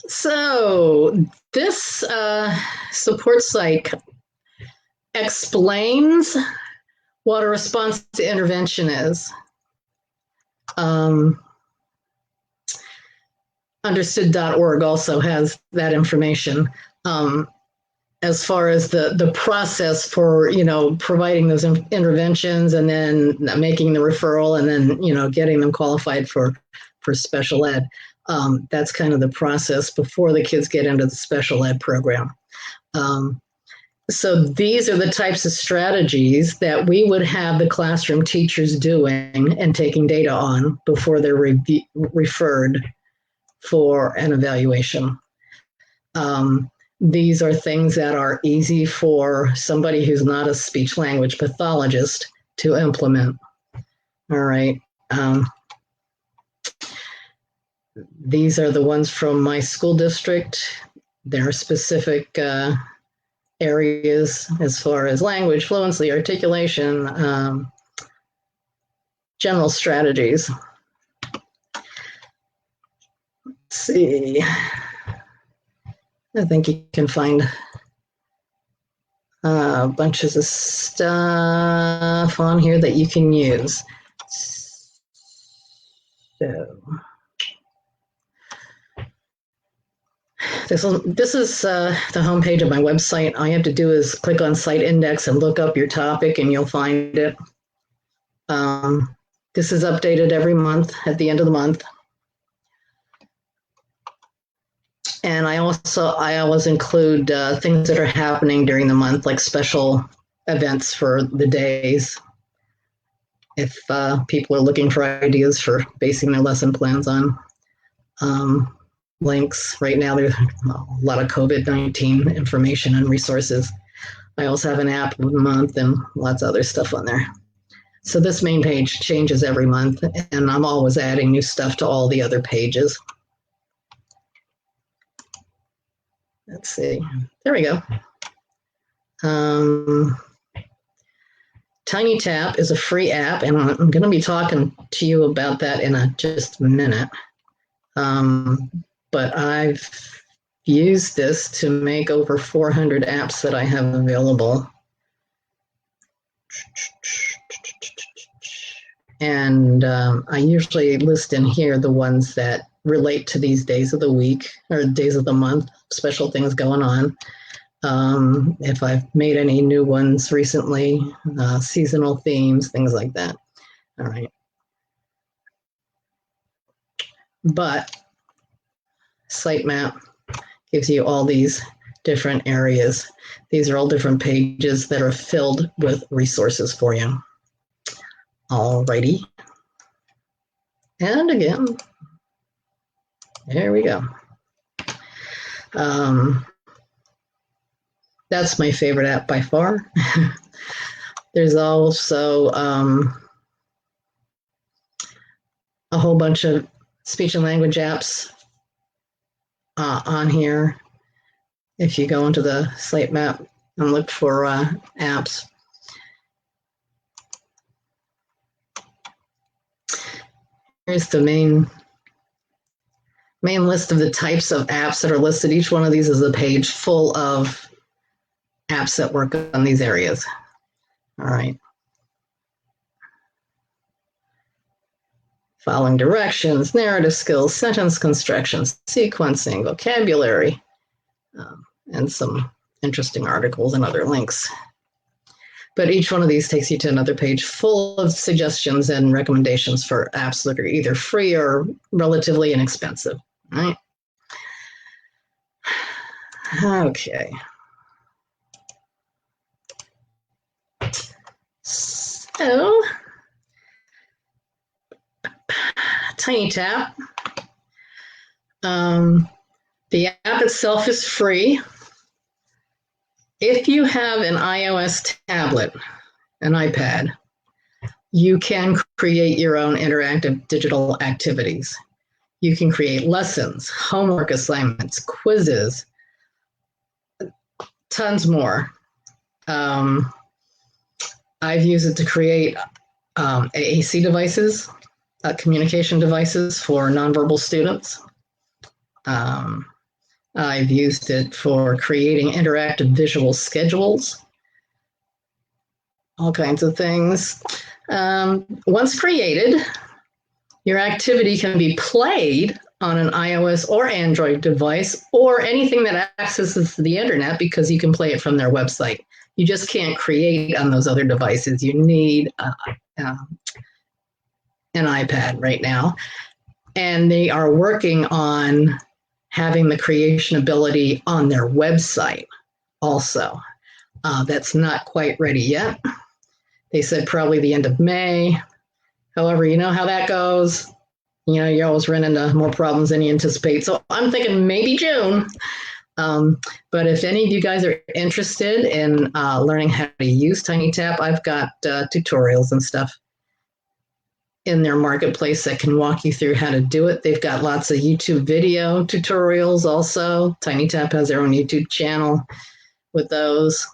So this support site explains what a response to intervention is. Understood.org also has that information as far as the process for, providing those interventions and then making the referral and then, getting them qualified for special ed. That's kind of the process before the kids get into the special ed program. So these are the types of strategies that we would have the classroom teachers doing and taking data on before they're referred for an evaluation. These are things that are easy for somebody who's not a speech language pathologist to implement. All right. These are the ones from my school district. There are specific areas as far as language, fluency, articulation, general strategies. Let's see. I think you can find bunches of stuff on here that you can use. So this is the homepage of my website. All you have to do is click on Site Index and look up your topic and you'll find it. This is updated every month at the end of the month. And I always include things that are happening during the month, like special events for the days. If people are looking for ideas for basing their lesson plans on links. Right now, there's a lot of COVID-19 information and resources. I also have an app of the month and lots of other stuff on there. So this main page changes every month, and I'm always adding new stuff to all the other pages. Let's see. There we go. TinyTap is a free app, and I'm going to be talking to you about that in just a minute. But I've used this to make over 400 apps that I have available. And I usually list in here the ones that relate to these days of the week or days of the month, special things going on. If I've made any new ones recently, seasonal themes, things like that. All right. But sitemap gives you all these different areas. These are all different pages that are filled with resources for you. All righty. And again, there we go. That's my favorite app by far. There's also a whole bunch of speech and language apps on here. If you go into the sitemap and look for apps. Here's the main list of the types of apps that are listed. Each one of these is a page full of apps that work on these areas. All right. Following directions, narrative skills, sentence constructions, sequencing, vocabulary, and some interesting articles and other links. But each one of these takes you to another page full of suggestions and recommendations for apps that are either free or relatively inexpensive. All right. Okay. So, TinyTap. The app itself is free. If you have an iOS tablet, an iPad, you can create your own interactive digital activities. You can create lessons, homework assignments, quizzes, tons more. I've used it to create AAC devices, communication devices for nonverbal students. I've used it for creating interactive visual schedules, all kinds of things. Once created, your activity can be played on an iOS or Android device or anything that accesses the internet because you can play it from their website. You just can't create on those other devices. You need an iPad right now. And they are working on having the creation ability on their website also. That's not quite ready yet. They said probably the end of May. However, you know how that goes. You know, you always run into more problems than you anticipate. So I'm thinking maybe June. But if any of you guys are interested in learning how to use TinyTap, I've got tutorials and stuff in their marketplace that can walk you through how to do it. They've got lots of YouTube video tutorials also. TinyTap has their own YouTube channel with those.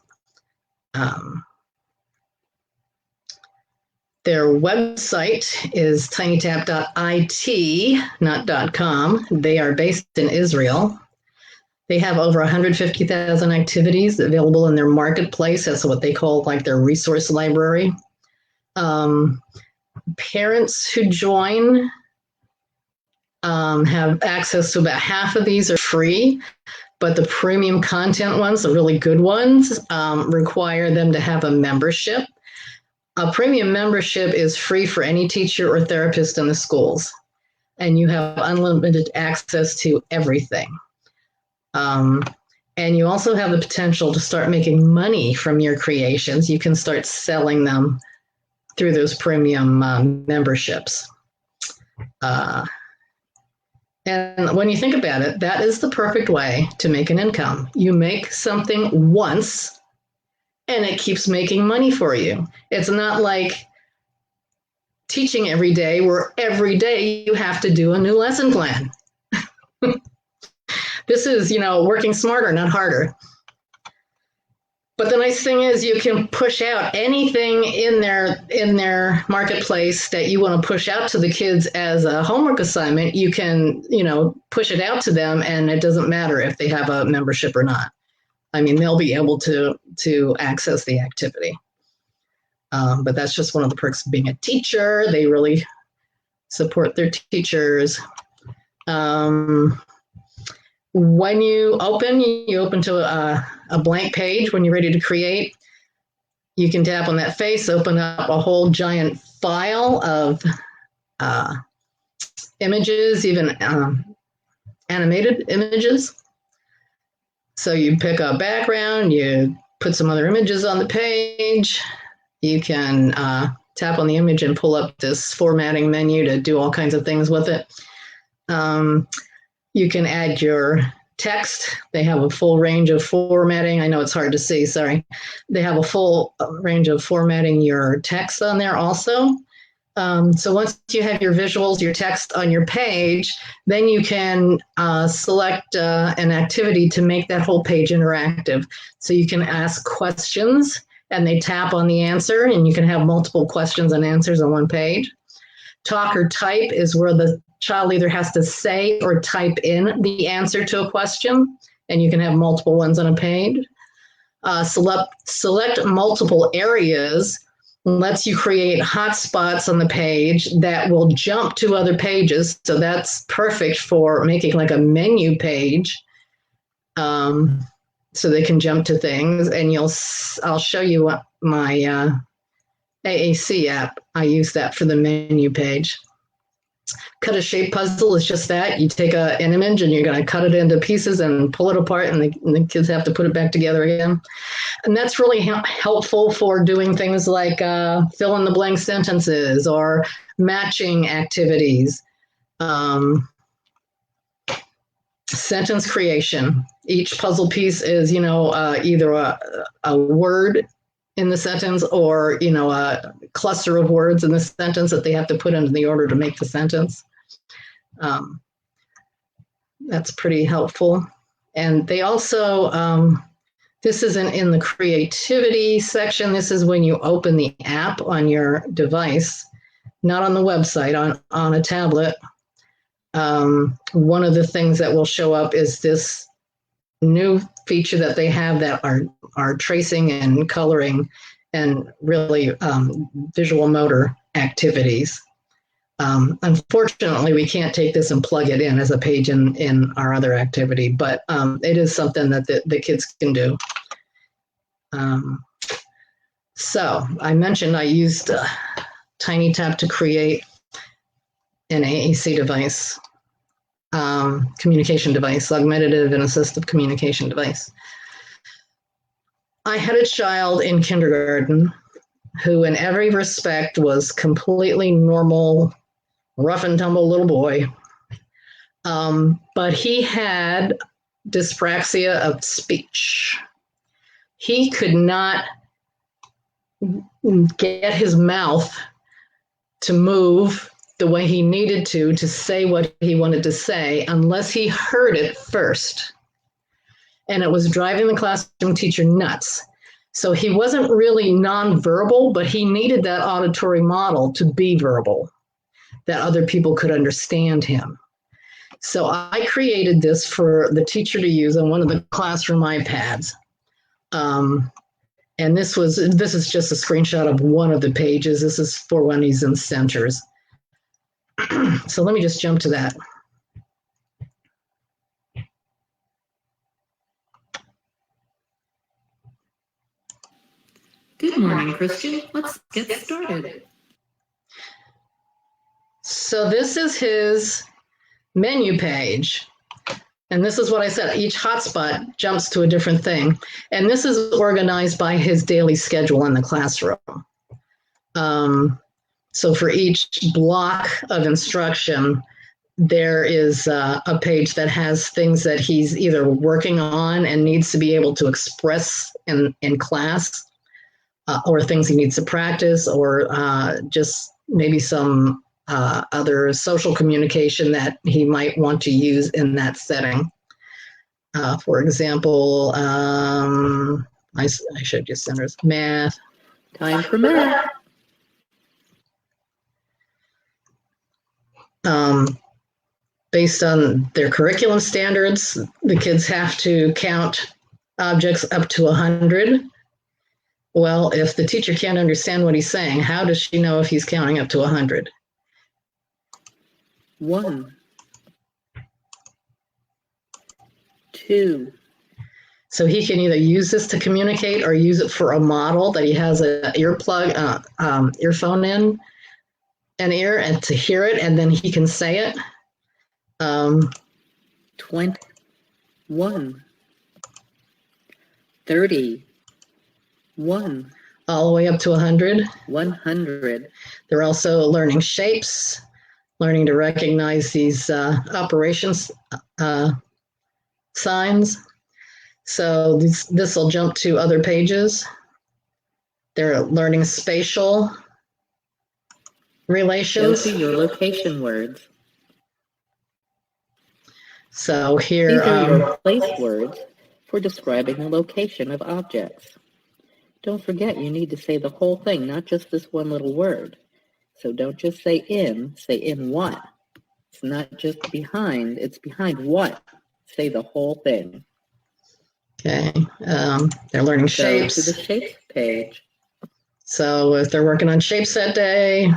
Their website is tinytap.it, not .com. They are based in Israel. They have over 150,000 activities available in their marketplace. That's what they call like their resource library. Parents who join have access to about half of these are free, but the premium content ones, the really good ones, require them to have a membership. A premium membership is free for any teacher or therapist in the schools, and you have unlimited access to everything. And you also have the potential to start making money from your creations. You can start selling them through those premium memberships. And when you think about it, that is the perfect way to make an income. You make something once, and it keeps making money for you. It's not like teaching every day, where every day you have to do a new lesson plan. This is, you know, working smarter, not harder. But the nice thing is you can push out anything in their marketplace that you want to push out to the kids as a homework assignment. You can, you know, push it out to them, and it doesn't matter if they have a membership or not. I mean, they'll be able to access the activity. But that's just one of the perks of being a teacher. They really support their teachers. When you open to a blank page when you're ready to create. You can tap on that face, open up a whole giant file of images, even animated images. So you pick a background, you put some other images on the page. You can tap on the image and pull up this formatting menu to do all kinds of things with it. You can add your text. They have a full range of formatting. I know it's hard to see, sorry. They have a full range of formatting your text on there also. So once you have your visuals, your text on your page, then you can select an activity to make that whole page interactive. So you can ask questions and they tap on the answer, and you can have multiple questions and answers on one page. Talk or type is where the child either has to say or type in the answer to a question, and you can have multiple ones on a page. Select multiple areas lets you create hotspots on the page that will jump to other pages. So that's perfect for making like a menu page, so they can jump to things. And I'll show you my AAC app. I use that for the menu page. Cut a shape puzzle is just that. You take an image and you're going to cut it into pieces and pull it apart, and the kids have to put it back together again. And that's really helpful for doing things like fill in the blank sentences or matching activities. Sentence creation. Each puzzle piece is, either a word in the sentence or, a cluster of words in the sentence that they have to put into the order to make the sentence. That's pretty helpful. And they also, this isn't in the creativity section. This is when you open the app on your device, not on the website, on a tablet. One of the things that will show up is this new feature that they have that are tracing and coloring and really visual motor activities. Unfortunately, we can't take this and plug it in as a page in our other activity, but it is something that the kids can do. So I mentioned I used TinyTap to create an AAC device, communication device, augmentative and assistive communication device. I had a child in kindergarten who in every respect was completely normal, rough and tumble little boy. But he had dyspraxia of speech. He could not get his mouth to move the way he needed to say what he wanted to say unless he heard it first. And it was driving the classroom teacher nuts. So he wasn't really nonverbal, but he needed that auditory model to be verbal, that other people could understand him. So I created this for the teacher to use on one of the classroom iPads. And this is just a screenshot of one of the pages. This is for when he's in centers. So let me just jump to that. Good morning, Christian. Let's get started. So this is his menu page. And this is what I said, each hotspot jumps to a different thing. And this is organized by his daily schedule in the classroom. So for each block of instruction, there is a page that has things that he's either working on and needs to be able to express in class, or things he needs to practice, or just maybe some other social communication that he might want to use in that setting. For example, I showed you centers, math. Time for math. Based on their curriculum standards, the kids have to count objects up to 100. Well, if the teacher can't understand what he's saying, how does she know if he's counting up to 100? 1, 2, So he can either use this to communicate or use it for a model that he has an earphone in an ear and to hear it, and then he can say it. 21, 30, 1, All the way up to 100. 100, They're also learning shapes, learning to recognize these operations signs. So this will jump to other pages. They're learning spatial go relations. to your location words. So here, These are your place words for describing the location of objects. Don't forget, you need to say the whole thing, not just this one little word. So don't just say in what. It's not just behind, it's behind what. Say the whole thing. okay, they're learning Go shapes. to the shapes page. So if they're working on shapes that day,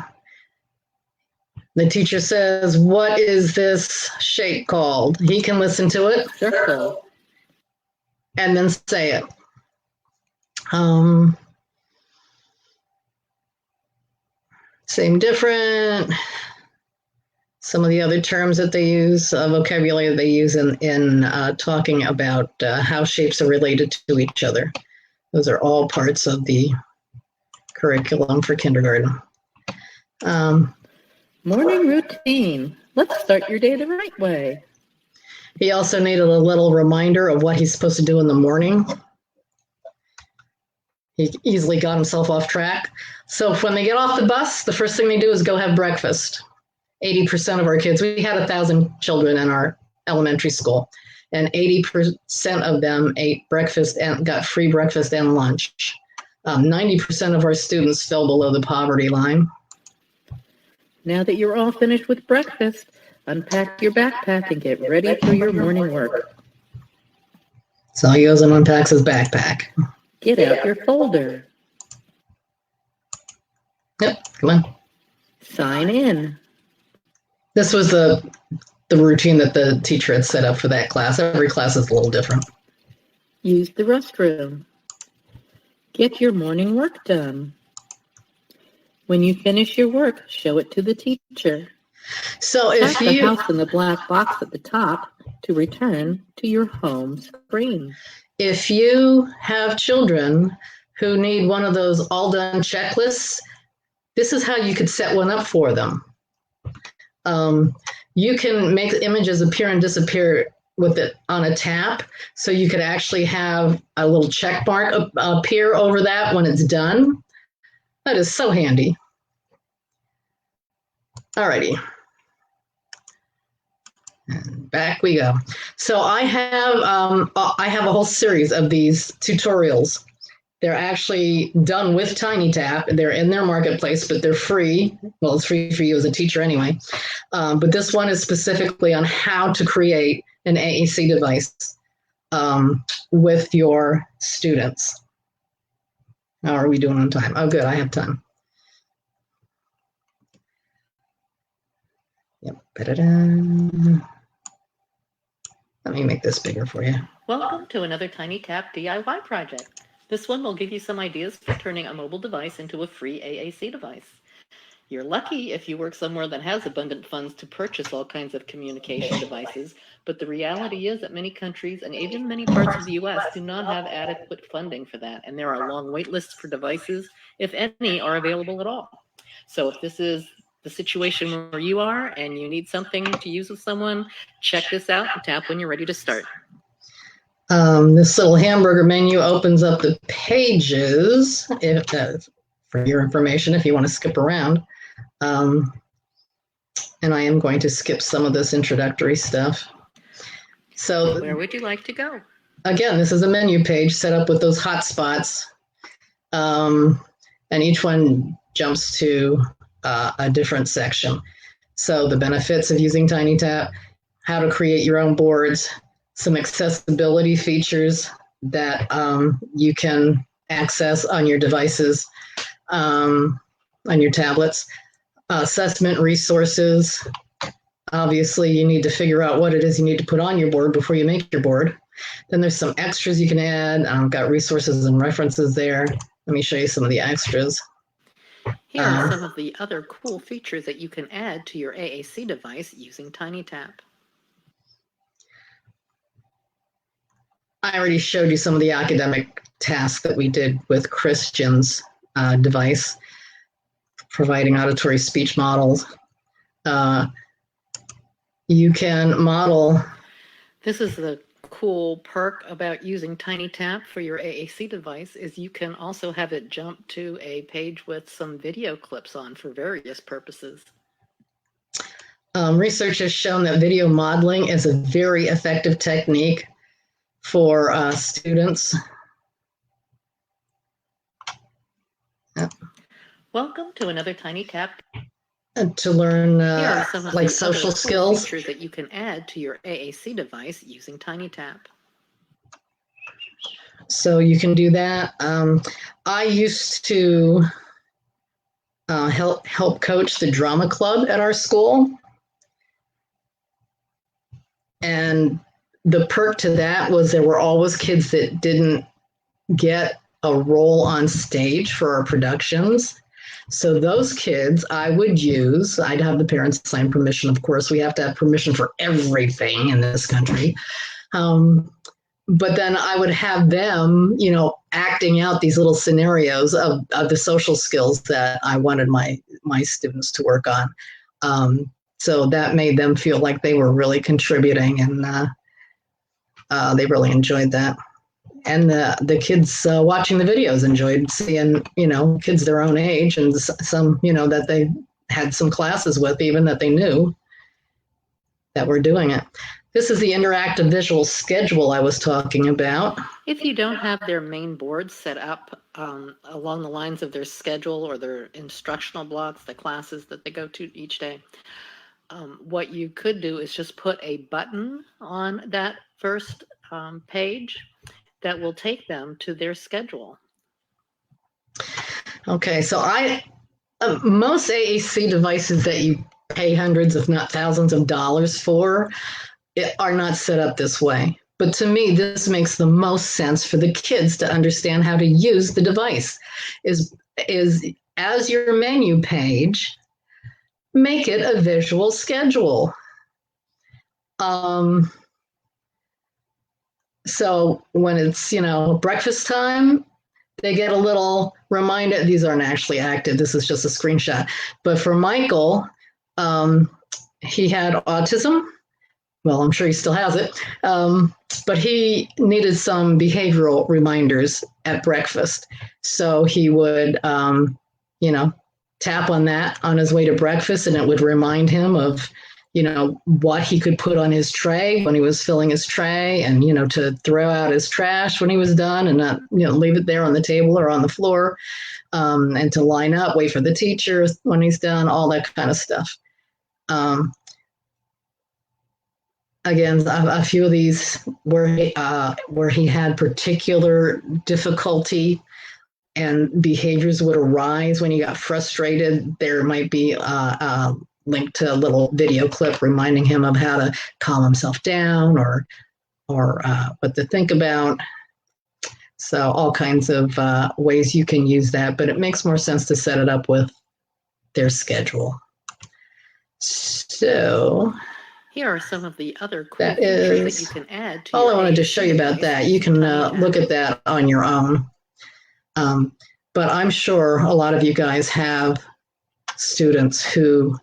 the teacher says, "What is this shape called?" He can listen to it Circle. and then say it. Same, different. Some of the other terms that they use, vocabulary they use in talking about how shapes are related to each other. Those are all parts of the curriculum for kindergarten. Morning routine. Let's start your day the right way. He also needed a little reminder of what he's supposed to do in the morning. He easily got himself off track. So when they get off the bus, the first thing they do is go have breakfast. 80% of our kids, we had 1,000 children in our elementary school, and 80% of them ate breakfast and got free breakfast and lunch. 90% of our students fell below the poverty line. Now that you're all finished with breakfast, unpack your backpack and get ready for your morning work. So he goes and unpacks his backpack. Get out your folder. Yep, come on. Sign in. This was the routine that the teacher had set up for that class. Every class is a little different. Use the restroom. Get your morning work done. When you finish your work, show it to the teacher. So Tap the house in the black box at the top to return to your home screen. If you have children who need one of those all done checklists, this is how you could set one up for them. You can make images appear and disappear with it on a tap. So you could actually have a little check mark appear over that when it's done. That is so handy. Alrighty. And back we go. So I have a whole series of these tutorials. They're actually done with TinyTap. They're in their marketplace, but they're free. Well, it's free for you as a teacher anyway. But this one is specifically on how to create an AAC device with your students. How are we doing on time? Oh, good, I have time. Yep. Let me make this bigger for you. Welcome to another TinyTap DIY project. This one will give you some ideas for turning a mobile device into a free AAC device. You're lucky if you work somewhere that has abundant funds to purchase all kinds of communication devices, but the reality is that many countries and even many parts of the US do not have adequate funding for that, and there are long wait lists for devices, if any are available at all. So if this is the situation where you are and you need something to use with someone, check this out and tap when you're ready to start. This little hamburger menu opens up the pages for your information if you want to skip around. And I am going to skip some of this introductory stuff. So where would you like to go? Again, this is a menu page set up with those hotspots. And each one jumps to a different section. So the benefits of using TinyTap, how to create your own boards, some accessibility features that you can access on your devices, on your tablets. Assessment resources. Obviously, you need to figure out what it is you need to put on your board before you make your board. Then there's some extras you can add. I've got resources and references there. Let me show you some of the extras. Here are some of the other cool features that you can add to your AAC device using TinyTap. I already showed you some of the academic tasks that we did with Christian's device, providing auditory speech models. You can model. This is the cool perk about using TinyTap for your AAC device is you can also have it jump to a page with some video clips on for various purposes. Research has shown that video modeling is a very effective technique for students. Welcome to another TinyTap. To learn Here are some of like the social other skills. features that you can add to your AAC device using TinyTap. So you can do that. I used to help coach the drama club at our school. And the perk to that was there were always kids that didn't get a role on stage for our productions. So those kids I would use, I'd have the parents sign permission. Of course, we have to have permission for everything in this country. But then I would have them, acting out these little scenarios of the social skills that I wanted my students to work on. So that made them feel like they were really contributing, and they really enjoyed that. And the kids watching the videos enjoyed seeing, kids their own age and some, that they had some classes with even that they knew that were doing it. This is the interactive visual schedule I was talking about. If you don't have their main board set up along the lines of their schedule or their instructional blocks, the classes that they go to each day, what you could do is just put a button on that first page that will take them to their schedule. Okay, so most AAC devices that you pay hundreds, if not thousands of dollars for are not set up this way. But to me, this makes the most sense for the kids to understand how to use the device. Is as your menu page, make it a visual schedule. So when it's, breakfast time, they get a little reminder. These aren't actually active. This is just a screenshot. But for Michael, he had autism. Well, I'm sure he still has it. But he needed some behavioral reminders at breakfast. So he would, tap on that on his way to breakfast, and it would remind him of, what he could put on his tray when he was filling his tray, and, to throw out his trash when he was done and not, leave it there on the table or on the floor, and to line up, wait for the teacher when he's done, all that kind of stuff. Again, a few of these where he had particular difficulty and behaviors would arise when he got frustrated. There might be linked to a little video clip reminding him of how to calm himself down or what to think about. So all kinds of ways you can use that, but it makes more sense to set it up with their schedule. So here are some of the other cool features that you can add to all I wanted to show you about that. You can look at that on your own. But I'm sure a lot of you guys have students who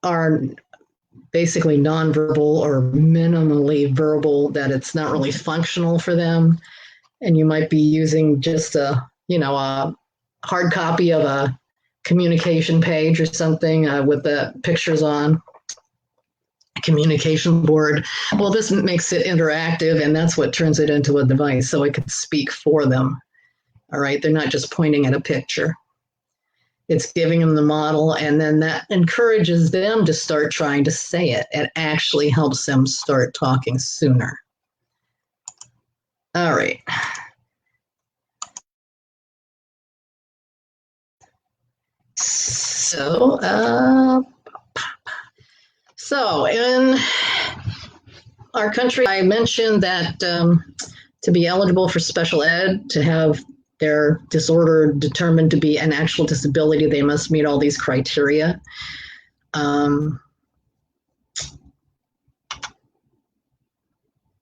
are basically nonverbal or minimally verbal, that it's not really functional for them. And you might be using just a hard copy of a communication page or something with the pictures on a communication board. Well, this makes it interactive, and that's what turns it into a device, so it can speak for them. All right, they're not just pointing at a picture. It's giving them the model, and then that encourages them to start trying to say it. It actually helps them start talking sooner. All right. So in our country, I mentioned that to be eligible for special ed, to have their disorder determined to be an actual disability, they must meet all these criteria.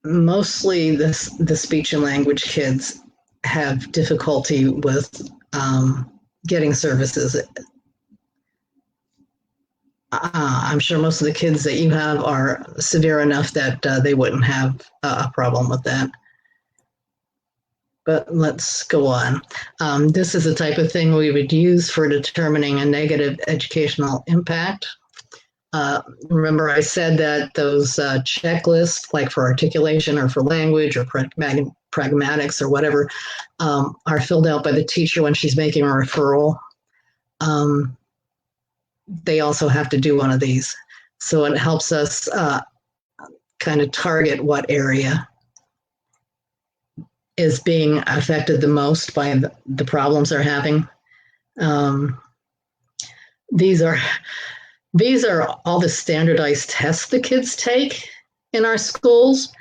Mostly the speech and language kids have difficulty with getting services. I'm sure most of the kids that you have are severe enough that they wouldn't have a problem with that. But let's go on. This is the type of thing we would use for determining a negative educational impact. Remember I said that those checklists, like for articulation or for language or pragmatics or whatever, are filled out by the teacher when she's making a referral. They also have to do one of these. So it helps us kind of target what area is being affected the most by the problems they're having. These are all the standardized tests the kids take in our schools,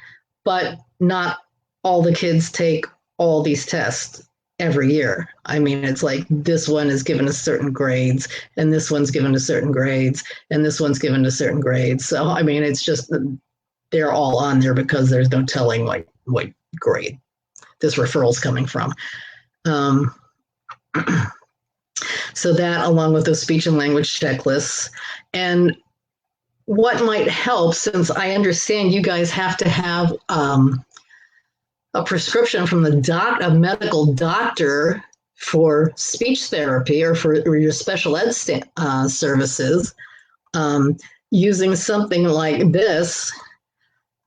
but not all the kids take all these tests every year. I mean, it's like this one is given a certain grades, and this one's given a certain grades, and this one's given a certain grades. So, I mean, it's just they're all on there because there's no telling what grade this referral's coming from. So that, along with those speech and language checklists, and what might help, since I understand you guys have to have a prescription from a medical doctor for speech therapy or for your special ed services, using something like this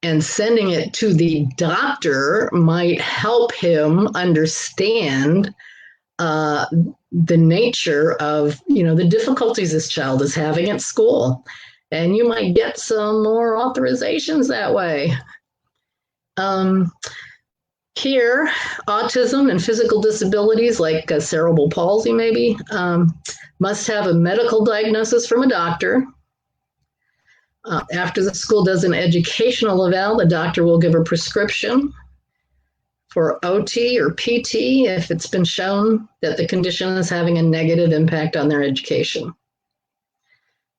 and sending it to the doctor might help him understand the nature of, the difficulties this child is having at school. And you might get some more authorizations that way. Here, autism and physical disabilities like cerebral palsy maybe must have a medical diagnosis from a doctor. After the school does an educational eval, the doctor will give a prescription for OT or PT if it's been shown that the condition is having a negative impact on their education.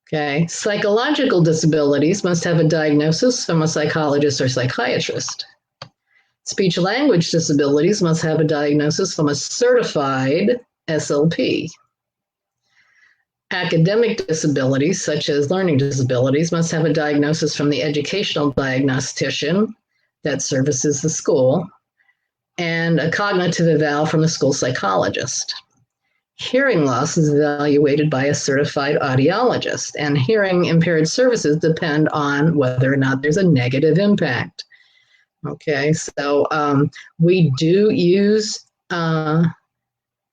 Okay, psychological disabilities must have a diagnosis from a psychologist or psychiatrist. Speech language disabilities must have a diagnosis from a certified SLP. Academic disabilities, such as learning disabilities, must have a diagnosis from the educational diagnostician that services the school, and a cognitive eval from a school psychologist. Hearing loss is evaluated by a certified audiologist, and hearing impaired services depend on whether or not there's a negative impact. Okay, so we do use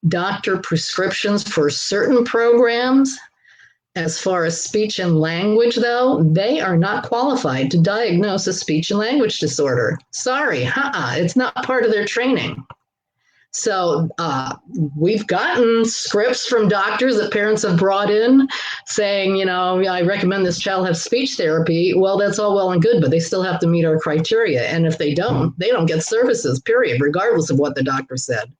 doctor prescriptions for certain programs. As far as speech and language, though, they are not qualified to diagnose a speech and language disorder. Sorry, it's not part of their training. So we've gotten scripts from doctors that parents have brought in saying, I recommend this child have speech therapy. Well, that's all well and good, but they still have to meet our criteria. And if they don't get services, period, regardless of what the doctor said.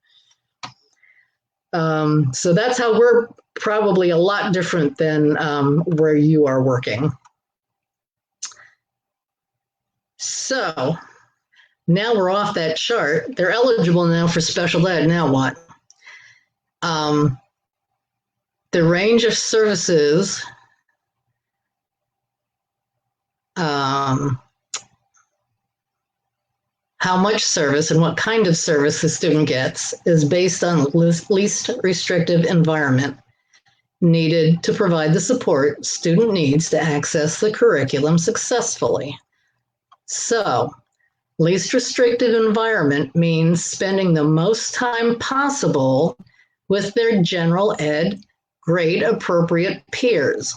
So that's how we're probably a lot different than where you are working. So now we're off that chart. They're eligible now for special ed. Now what? The range of services how much service and what kind of service the student gets is based on least restrictive environment needed to provide the support student needs to access the curriculum successfully. So, least restrictive environment means spending the most time possible with their general ed grade appropriate peers.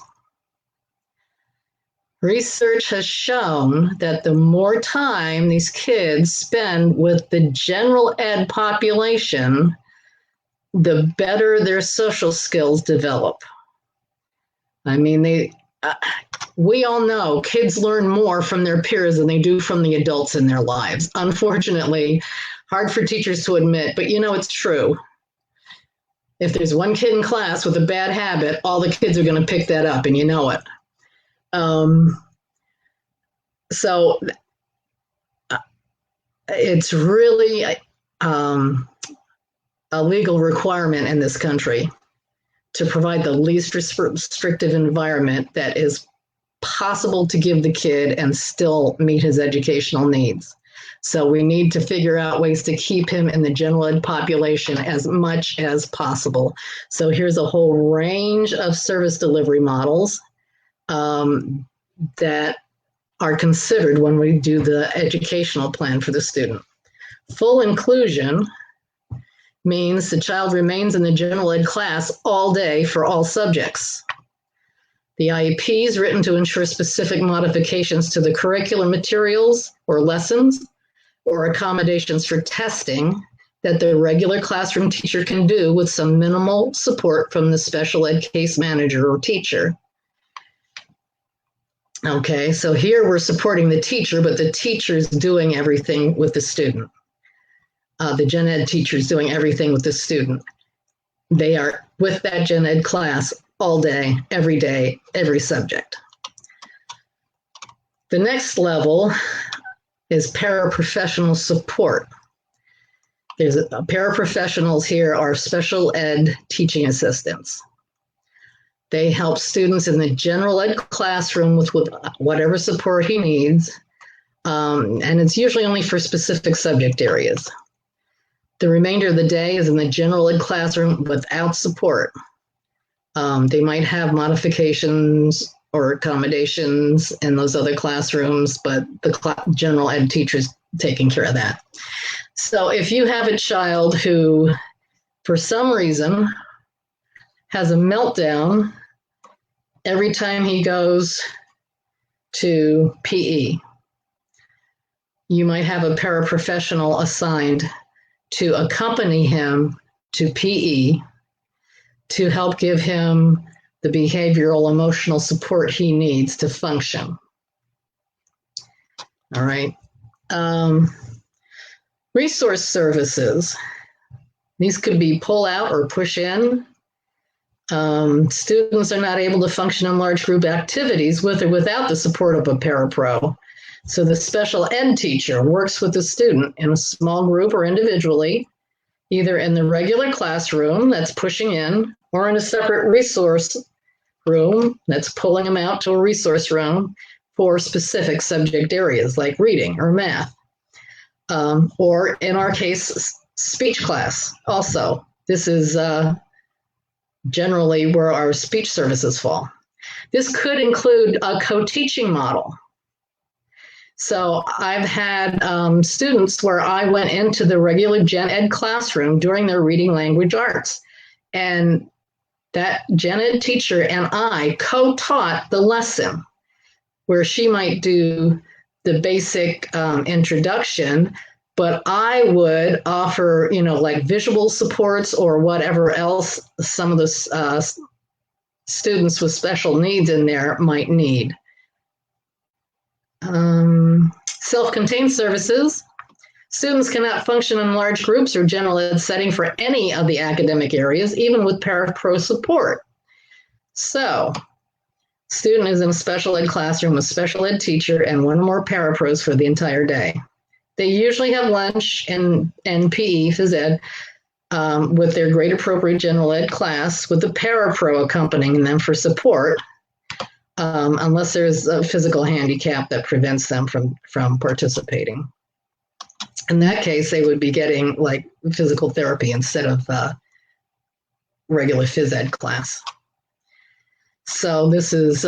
Research has shown that the more time these kids spend with the general ed population, the better their social skills develop. I mean, we all know kids learn more from their peers than they do from the adults in their lives. Unfortunately, hard for teachers to admit, but it's true. If there's one kid in class with a bad habit, all the kids are going to pick that up, and you know it. So it's really a legal requirement in this country to provide the least restrictive environment that is possible to give the kid and still meet his educational needs. So we need to figure out ways to keep him in the general ed population as much as possible. So here's a whole range of service delivery models that are considered when we do the educational plan for the student. Full inclusion means the child remains in the general ed class all day for all subjects. The IEP is written to ensure specific modifications to the curricular materials or lessons or accommodations for testing that the regular classroom teacher can do with some minimal support from the special ed case manager or teacher. Okay, so here we're supporting the teacher, but the teacher's doing everything with the student. The gen ed teacher's doing everything with the student. They are with that gen ed class all day, every subject. The next level is paraprofessional support. There's paraprofessionals here are special ed teaching assistants. They help students in the general ed classroom with whatever support he needs, and it's usually only for specific subject areas. The remainder of the day is in the general ed classroom without support. They might have modifications or accommodations in those other classrooms, but the general ed teacher's taking care of that. So if you have a child who, for some reason, has a meltdown every time he goes to PE, you might have a paraprofessional assigned to accompany him to PE to help give him the behavioral emotional support he needs to function. All right. Resource services. These could be pull out or push in. Students are not able to function in large group activities with or without the support of a parapro. So the special ed teacher works with the student in a small group or individually, either in the regular classroom that's pushing in, or in a separate resource room that's pulling them out to a resource room for specific subject areas like reading or math. Or in our case, speech class also. This is generally where our speech services fall. This could include a co-teaching model. So I've had students where I went into the regular gen ed classroom during their reading language arts, and that gen ed teacher and I co-taught the lesson, where she might do the basic introduction, but I would offer, like visual supports or whatever else some of the students with special needs in there might need. Self-contained services. Students cannot function in large groups or general ed setting for any of the academic areas, even with parapro support. So, student is in a special ed classroom with special ed teacher and one or more parapros for the entire day. They usually have lunch and PE, phys ed, with their grade appropriate general ed class, with the parapro accompanying them for support, unless there's a physical handicap that prevents them from participating. In that case, they would be getting like physical therapy instead of regular phys ed class. So this is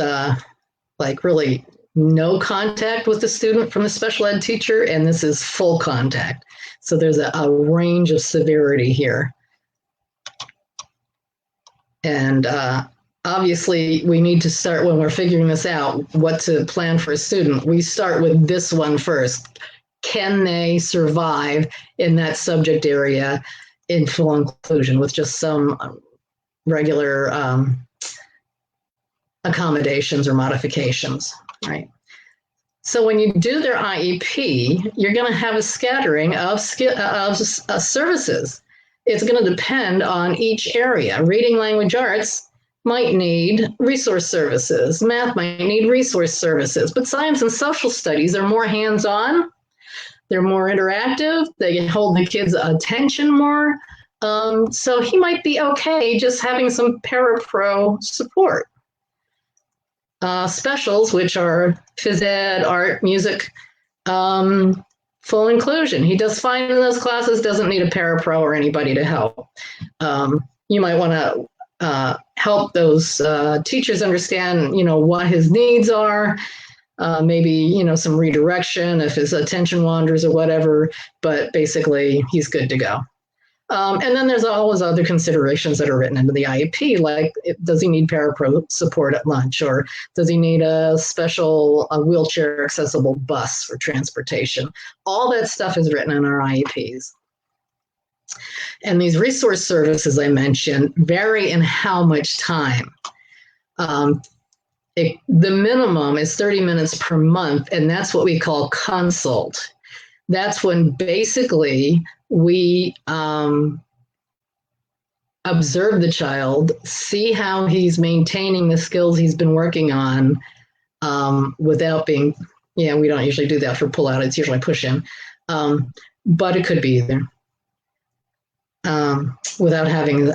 like really no contact with the student from the special ed teacher, and this is full contact. So there's a range of severity here. And obviously, we need to start, when we're figuring this out, what to plan for a student. We start with this one first. Can they survive in that subject area in full inclusion with just some regular accommodations or modifications, right? So when you do their IEP, you're going to have a scattering of services. It's going to depend on each area. Reading language arts might need resource services. Math might need resource services. But science and social studies are more hands-on. They're more interactive. They can hold the kids' attention more. So he might be okay just having some parapro support. Specials, which are phys ed, art, music, full inclusion. He does fine in those classes, doesn't need a parapro or anybody to help. You might want to help those teachers understand, what his needs are. Maybe, some redirection if his attention wanders or whatever, but basically he's good to go. And then there's always other considerations that are written into the IEP, like does he need parapro support at lunch, or does he need a special wheelchair accessible bus for transportation? All that stuff is written in our IEPs. And these resource services I mentioned vary in how much time. The minimum is 30 minutes per month, and that's what we call consult. That's when basically we observe the child, see how he's maintaining the skills he's been working on without being, we don't usually do that for pull out, it's usually push in, but it could be either. Without having,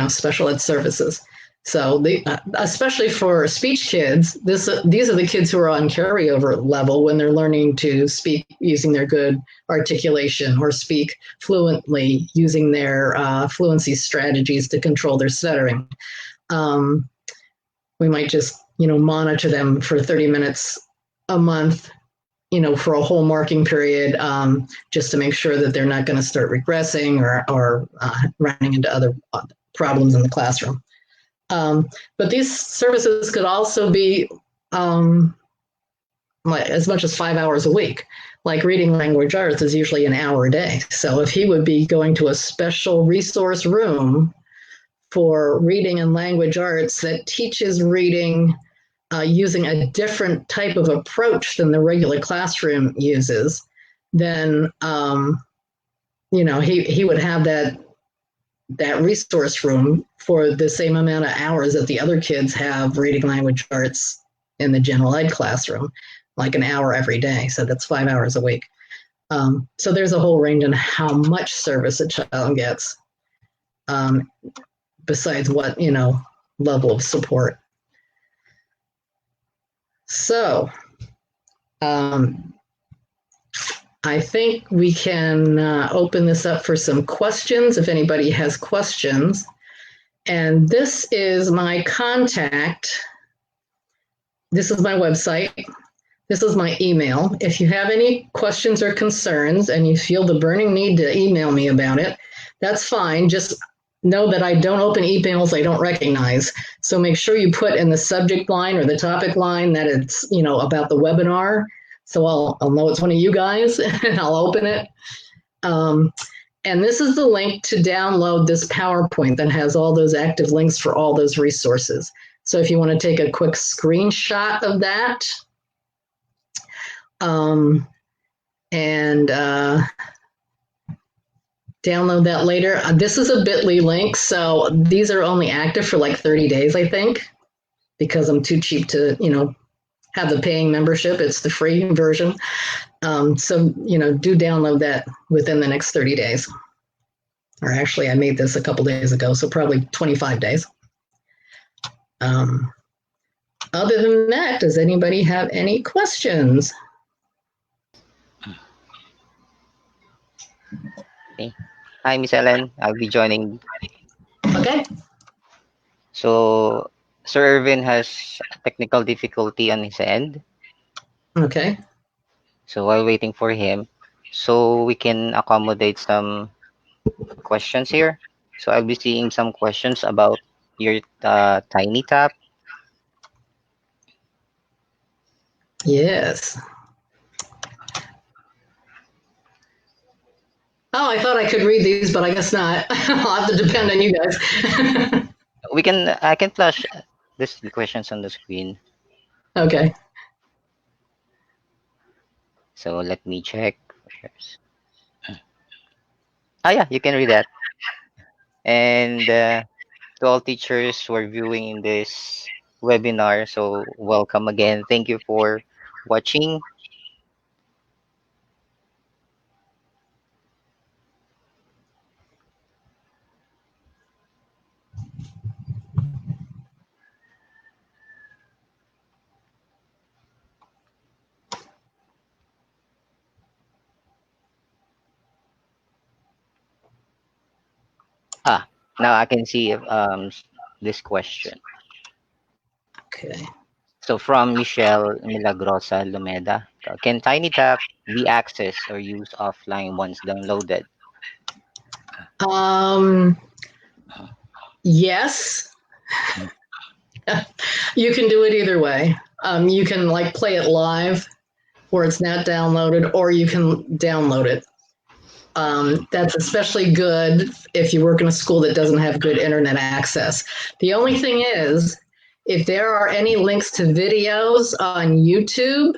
special ed services. So especially for speech kids, these are the kids who are on carryover level when they're learning to speak using their good articulation, or speak fluently using their fluency strategies to control their stuttering. We might just, monitor them for 30 minutes a month, for a whole marking period, just to make sure that they're not going to start regressing or running into other problems in the classroom. But these services could also be as much as 5 hours a week. Like reading language arts is usually an hour a day. So if he would be going to a special resource room for reading and language arts that teaches reading using a different type of approach than the regular classroom uses, then he would have that resource room for the same amount of hours that the other kids have reading language arts in the general ed classroom, like an hour every day. So that's 5 hours a week. So there's a whole range in how much service a child gets, besides what, level of support. So I think we can open this up for some questions if anybody has questions. And this is my contact. This is my website. This is my email. If you have any questions or concerns and you feel the burning need to email me about it, that's fine. Just know that I don't open emails I don't recognize. So make sure you put in the subject line or the topic line that it's, about the webinar. So I'll know it's one of you guys and I'll open it. And this is the link to download this PowerPoint that has all those active links for all those resources. So if you want to take a quick screenshot of that, and download that later. This is a bit.ly link, so these are only active for like 30 days, I think, because I'm too cheap to, have the paying membership. It's the free version. So, do download that within the next 30 days. Or actually, I made this a couple days ago, so probably 25 days. Other than that, does anybody have any questions? Okay. Hi, Miss Ellen. I'll be joining. Okay. So, Sir Irvin has a technical difficulty on his end. Okay. So, while waiting for him, so we can accommodate some questions here. So, I'll be seeing some questions about your SNETAP. Yes. Oh, I thought I could read these, but I guess not. I'll have to depend on you guys. I can flash This the questions on the screen. Okay. So let me check. Ah, yeah, you can read that. And to all teachers who are viewing in this webinar, so welcome again. Thank you for watching. Ah, now I can see this question. Okay. So from Michelle Milagrosa Lumeda, can TinyTap be accessed or used offline once downloaded? Yes, you can do it either way. You can like play it live where it's not downloaded, or you can download it. That's especially good if you work in a school that doesn't have good internet access. The only thing is, if there are any links to videos on YouTube,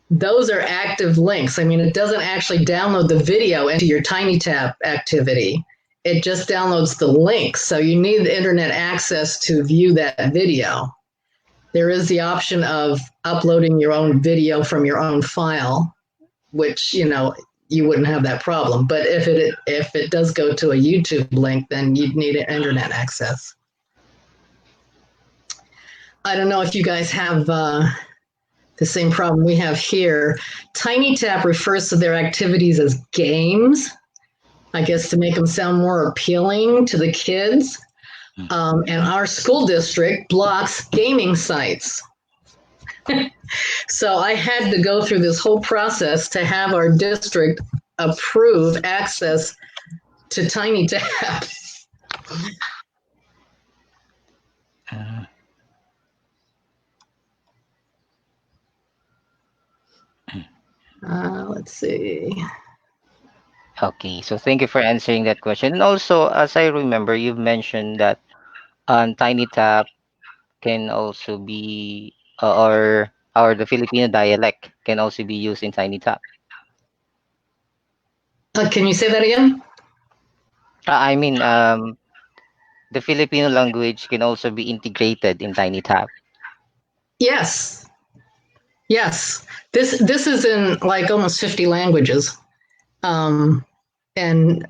those are active links. I mean, it doesn't actually download the video into your TinyTap activity. It just downloads the link. So you need the internet access to view that video. There is the option of uploading your own video from your own file, which, you wouldn't have that problem. But if it does go to a YouTube link, then you'd need internet access. I don't know if you guys have the same problem we have here. TinyTap refers to their activities as games, I guess to make them sound more appealing to the kids. And our school district blocks gaming sites. So I had to go through this whole process to have our district approve access to TinyTap. Let's see. Okay, so thank you for answering that question. And also, as I remember, you've mentioned that TinyTap can also be, or the Filipino dialect can also be used in TinyTap. Can you say that again? I mean, the Filipino language can also be integrated in TinyTap. Yes. Yes. This is in like almost 50 languages. And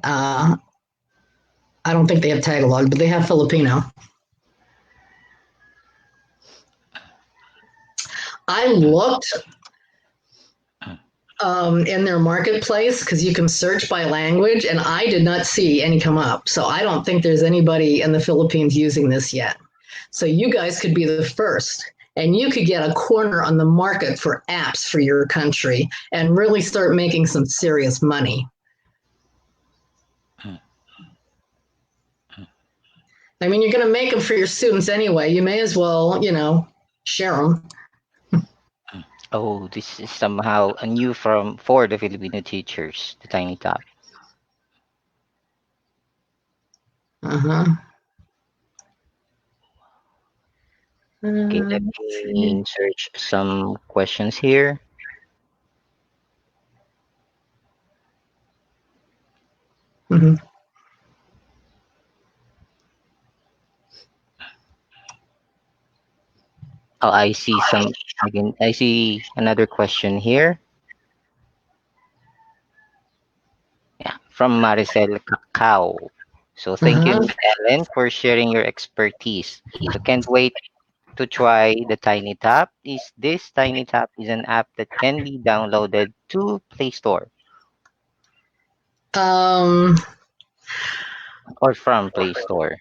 I don't think they have Tagalog, but they have Filipino. I looked in their marketplace because you can search by language, and I did not see any come up. So I don't think there's anybody in the Philippines using this yet. So you guys could be the first, and you could get a corner on the market for apps for your country and really start making some serious money. I mean, you're going to make them for your students anyway. You may as well, share them. Oh, this is somehow a new for the Filipino teachers, the TinyTap. Uh-huh. Okay, let me search some questions here. Mm-hmm. Oh, I see some. Again, I see another question here. Yeah, from Maricel Cacao. So thank you, Uh-huh. Miss Ellen, for sharing your expertise. So can't wait to try the TinyTap. This TinyTap is an app that can be downloaded to Play Store Um, or from Play Store.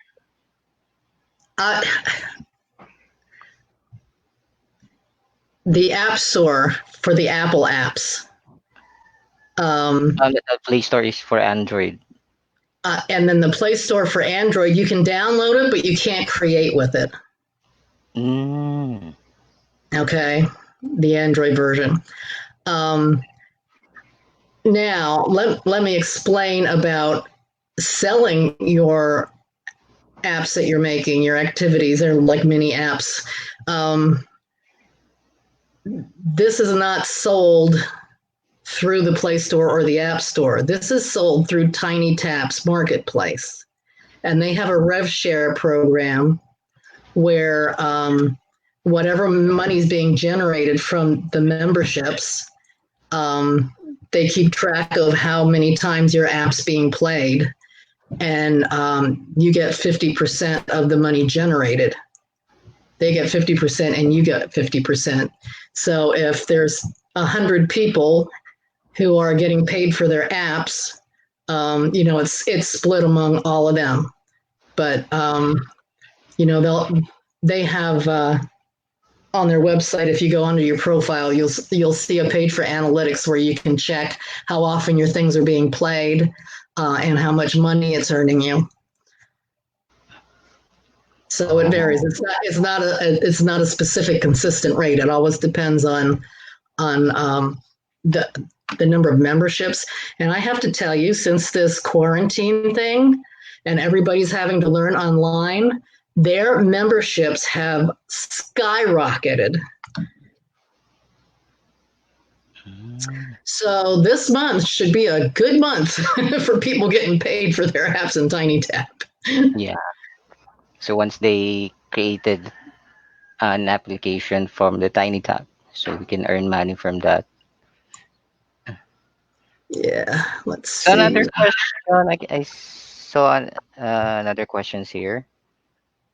The App Store for the Apple apps. The Play Store is for Android. And then the Play Store for Android, you can download it, but you can't create with it. Mm. Okay, the Android version. Now, let me explain about selling your apps that you're making, your activities. They're like mini apps. This is not sold through the Play Store or the App Store. This is sold through TinyTap's marketplace. And they have a rev share program where whatever money is being generated from the memberships, they keep track of how many times your app's being played. And you get 50% of the money generated. They get 50% and you get 50%. So if there's 100 people who are getting paid for their apps, it's split among all of them. But they have on their website, if you go under your profile, you'll see a page for analytics where you can check how often your things are being played and how much money it's earning you. So it varies. It's not a specific consistent rate. It always depends on the number of memberships. And I have to tell you, since this quarantine thing and everybody's having to learn online, their memberships have skyrocketed. So this month should be a good month for people getting paid for their apps in TinyTap. Yeah. So once they created an application from the TinyTap, so we can earn money from that. Yeah, let's So see. another question, I saw another questions here,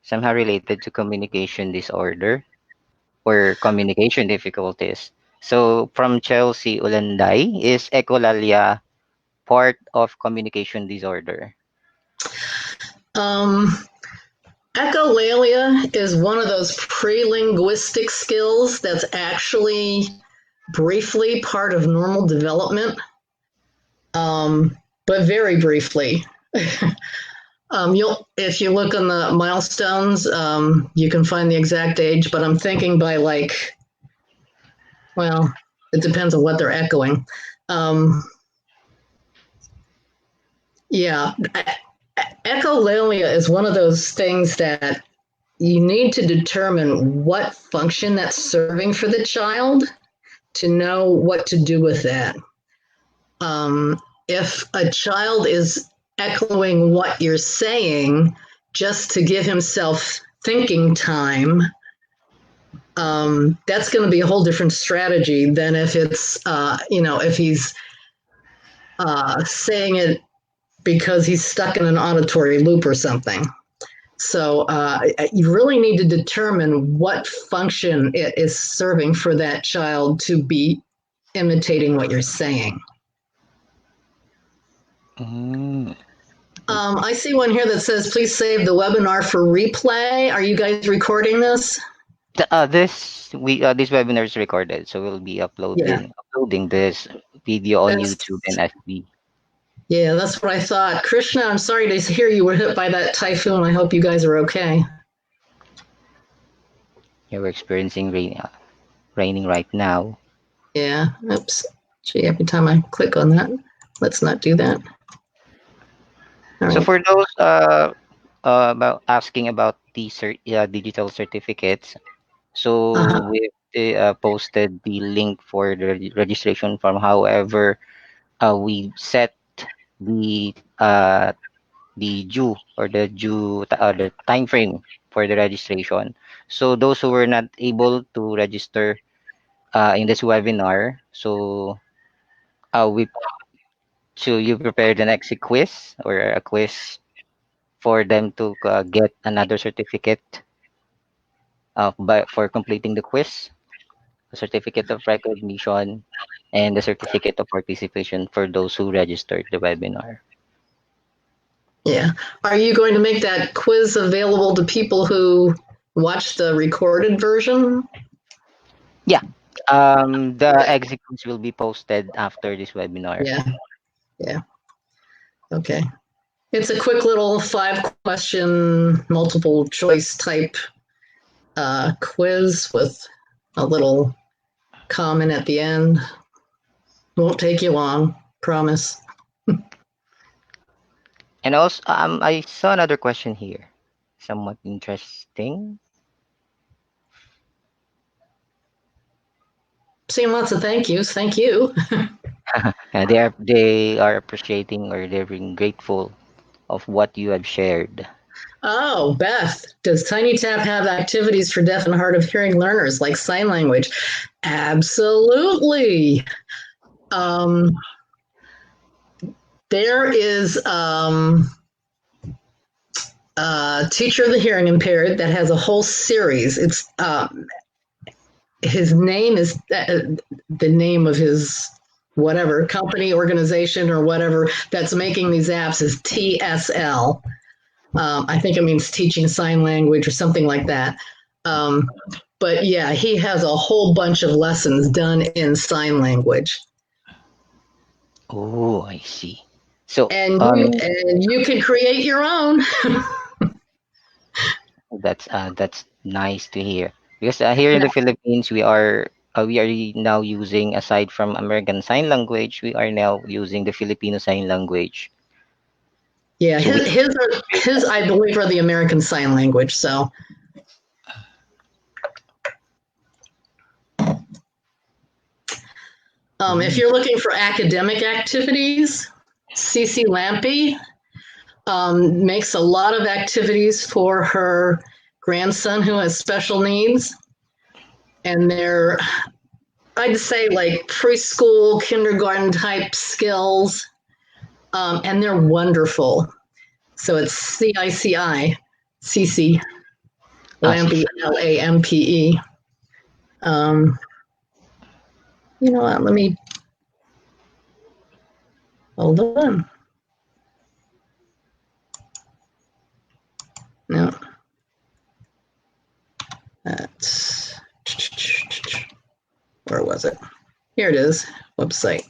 somehow related to communication disorder or communication difficulties. So from Chelsea Ulanday, is echolalia part of communication disorder? Echolalia is one of those pre-linguistic skills that's actually briefly part of normal development, but very briefly. If you look on the milestones, you can find the exact age, but I'm thinking by it depends on what they're echoing. Echolalia is one of those things that you need to determine what function that's serving for the child to know what to do with that. If a child is echoing what you're saying just to give himself thinking time, that's going to be a whole different strategy than if it's, if he's saying it because he's stuck in an auditory loop or something. So you really need to determine what function it is serving for that child to be imitating what you're saying. I see one here that says, please save the webinar for replay. Are you guys recording this? This webinar is recorded, so we'll be uploading this video on YouTube and FB. Yeah, that's what I thought. Krishna, I'm sorry to hear you were hit by that typhoon. I hope you guys are okay. Yeah, we're experiencing raining right now. Yeah, oops. Gee, every time I click on that, let's not do that. All So right. for those about asking about the digital certificates, so we posted the link for the registration form. However, we set the the time frame for the registration. So those who were not able to register in this webinar, so you prepare the next quiz or a quiz for them to get another certificate for completing the quiz, a certificate of recognition, and the certificate of participation for those who registered the webinar. Yeah. Are you going to make that quiz available to people who watch the recorded version? Yeah. The exit quiz will be posted after this webinar. Yeah. Okay. It's a quick little 5-question multiple choice type quiz with a little comment at the end. Won't take you long, promise. And also, I saw another question here. somewhat interesting. Seeing lots of thank yous. Thank you. They are appreciating, or they're being grateful of what you have shared. Oh, Beth, does Tiny Tap have activities for deaf and hard of hearing learners like sign language? Absolutely. Um, there is a teacher of the hearing impaired that has a whole series. It's his name is the name of his whatever company, organization, or whatever that's making these apps is TSL. I think it means teaching sign language or something like that. But yeah, he has a whole bunch of lessons done in sign language. Oh, I see. So, And you can create your own. that's nice to hear. Because here in the Philippines, we are now using, aside from American Sign Language, we are now using the Filipino Sign Language. Yeah, So we his I believe are the American Sign Language. So if you're looking for academic activities, Cece Lampy makes a lot of activities for her grandson who has special needs. And they're, I'd say, like preschool, kindergarten type skills. And they're wonderful. So it's CICI, CC, Lampy, LAMPE. You know what? Let me hold on. No. That's, where was it? Here it is. Website.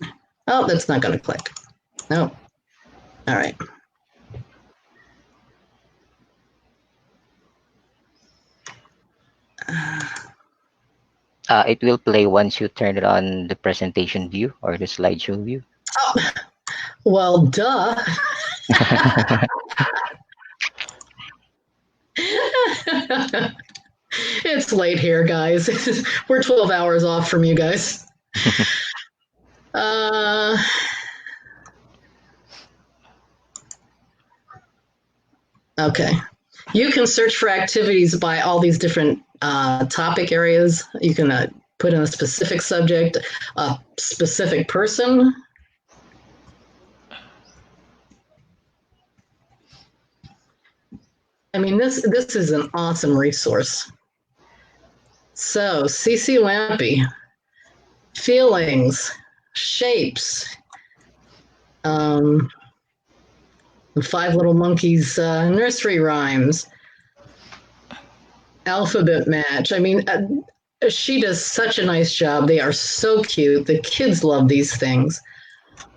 Oh, that's not going to click. No. All right. it will play once you turn it on the presentation view or the slideshow view. Oh, well, duh. It's late here, guys. We're 12 hours off from you guys. Okay. You can search for activities by all these different topic areas. You can put in a specific subject, a specific person. I mean, this is an awesome resource. So, CC Lampy, feelings, shapes, the Five Little Monkeys nursery rhymes, alphabet match. I mean, she does such a nice job. They are so cute. The kids love these things.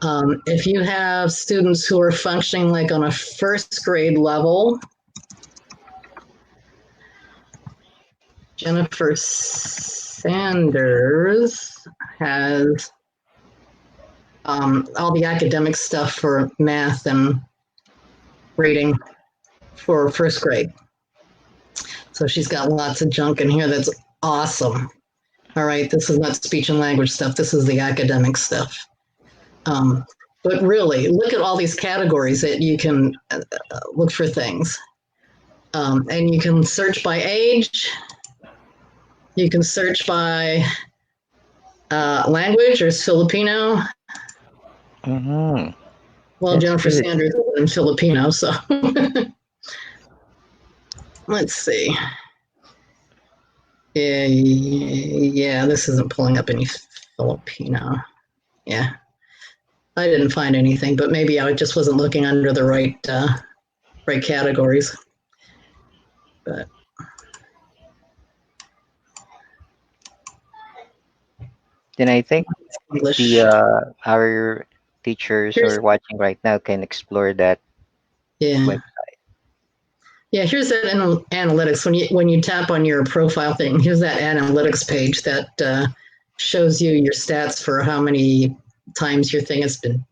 If you have students who are functioning like on a first grade level, Jennifer Sanders has all the academic stuff for math and reading for first grade. So she's got lots of junk in here that's awesome. All right, this is not speech and language stuff. This is the academic stuff. But really, look at all these categories that you can look for things. And you can search by age. You can search by language, or Filipino. Mm-hmm. Well, That's Jennifer good. Sanders is in Filipino, so let's see. Yeah, this isn't pulling up any Filipino. Yeah, I didn't find anything, but maybe I just wasn't looking under the right categories. But Then I think English. our teachers who Here's are watching right now can explore that yeah. web. Yeah, here's that analytics. When you tap on your profile thing, here's that analytics page that shows you your stats for how many times your thing has been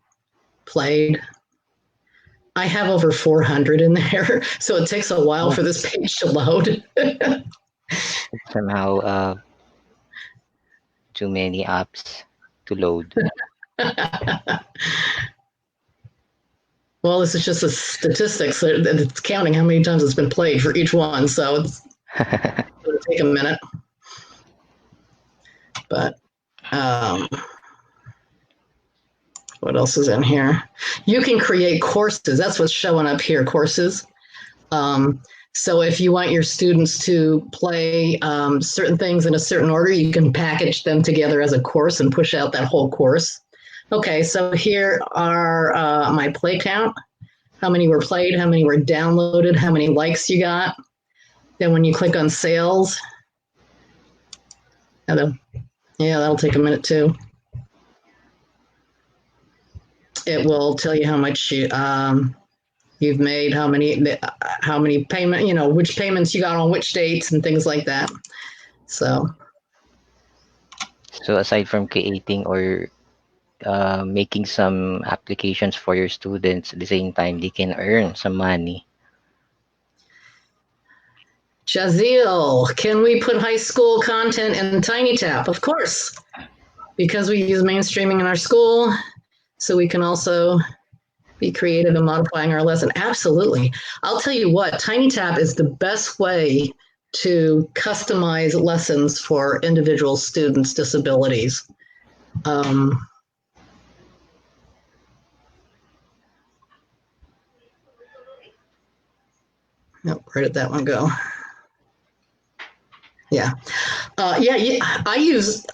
played. I have over 400 in there, so it takes a while Oh, for this page to load. somehow too many apps to load. Well, this is just a statistics. It's counting how many times it's been played for each one, so it's going to take a minute. But what else is in here? You can create courses. That's what's showing up here, courses. So if you want your students to play certain things in a certain order, you can package them together as a course and push out that whole course. Okay, so here are my play count. How many were played, how many were downloaded, how many likes you got. Then when you click on sales, that'll take a minute too. It will tell you how much you've made, how many payment, which payments you got on which dates and things like that. So Aside from creating or making some applications for your students, at the same time they can earn some money. Jazeel, can we put high school content in TinyTap? Of course, because we use mainstreaming in our school, so we can also be creative in modifying our lesson. Absolutely. I'll tell you what, TinyTap is the best way to customize lessons for individual students' disabilities. Where did that one go? Yeah. I use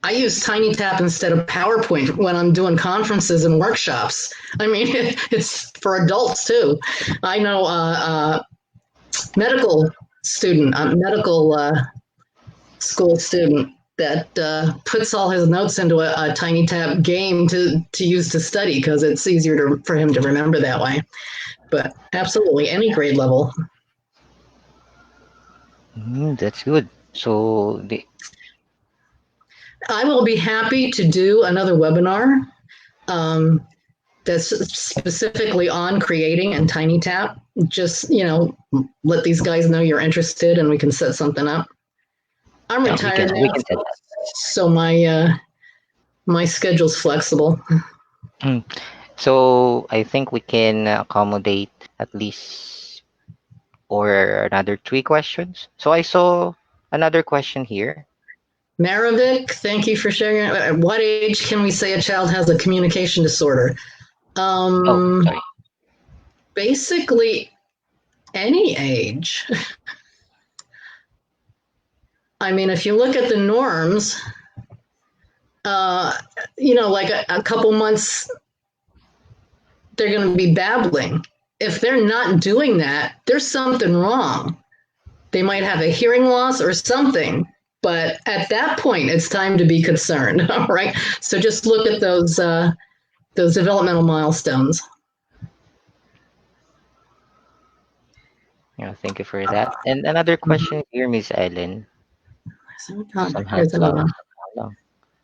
TinyTap instead of PowerPoint when I'm doing conferences and workshops. I mean, it's for adults too. I know medical school student that puts all his notes into a TinyTap game to use to study because it's easier for him to remember that way. But absolutely, any grade level. That's good. So I will be happy to do another webinar that's specifically on creating and TinyTap. Just, let these guys know you're interested and we can set something up. I'm retired we now, can set that. so my schedule's flexible. So I think we can accommodate at least or another 3 questions. So I saw another question here. Maravik, thank you for sharing. At what age can we say a child has a communication disorder? Sorry. Basically, any age. I mean, if you look at the norms, like a couple months, they're going to be babbling. If they're not doing that, there's something wrong. They might have a hearing loss or something, but at that point, it's time to be concerned. All right. So just look at those developmental milestones. Yeah, thank you for that. And another question here, Miss Ellen. Somehow Here's another one. long.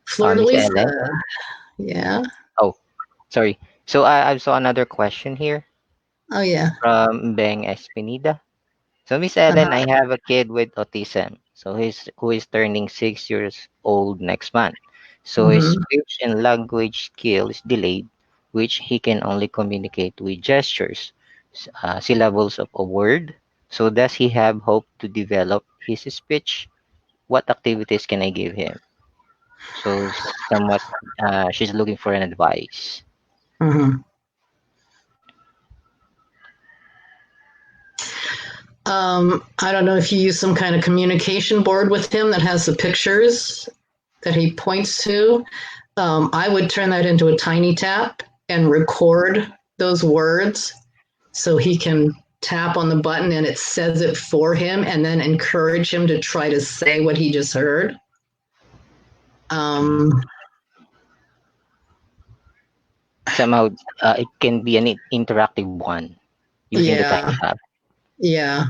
Fleur de Miss Lis. Ellen. Yeah. Oh, sorry. So I saw another question here Oh, yeah. from Beng Espinida. So Miss Ellen, I have a kid with autism. So who is turning 6 years old next month. So his speech and language skill is delayed, which he can only communicate with gestures, syllables of a word. So does he have hope to develop his speech? What activities can I give him? So somewhat, she's looking for an advice. I don't know if you use some kind of communication board with him that has the pictures that he points to. I would turn that into a TinyTap and record those words so he can tap on the button and it says it for him and then encourage him to try to say what he just heard. Somehow, it can be an interactive one using the TinyTap. Yeah.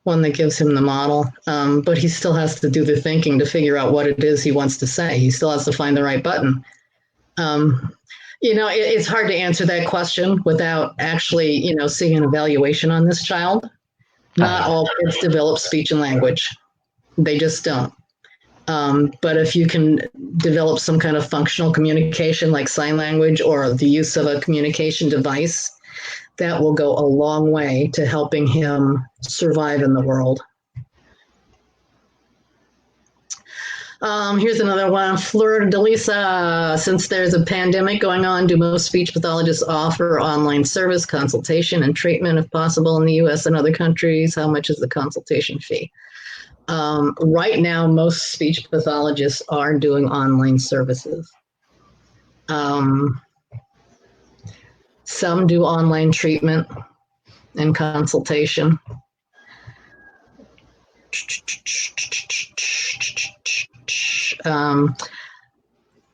One that gives him the model. But he still has to do the thinking to figure out what it is he wants to say. He still has to find the right button. It's hard to answer that question without actually, seeing an evaluation on this child. Not Yeah. all kids develop speech and language. They just don't. But if you can develop some kind of functional communication like sign language or the use of a communication device, that will go a long way to helping him survive in the world. Here's another one. Fleur de Lisa. Since there's a pandemic going on, do most speech pathologists offer online service, consultation, and treatment if possible in the US and other countries? How much is the consultation fee? Right now, most speech pathologists are doing online services. Some do online treatment and consultation.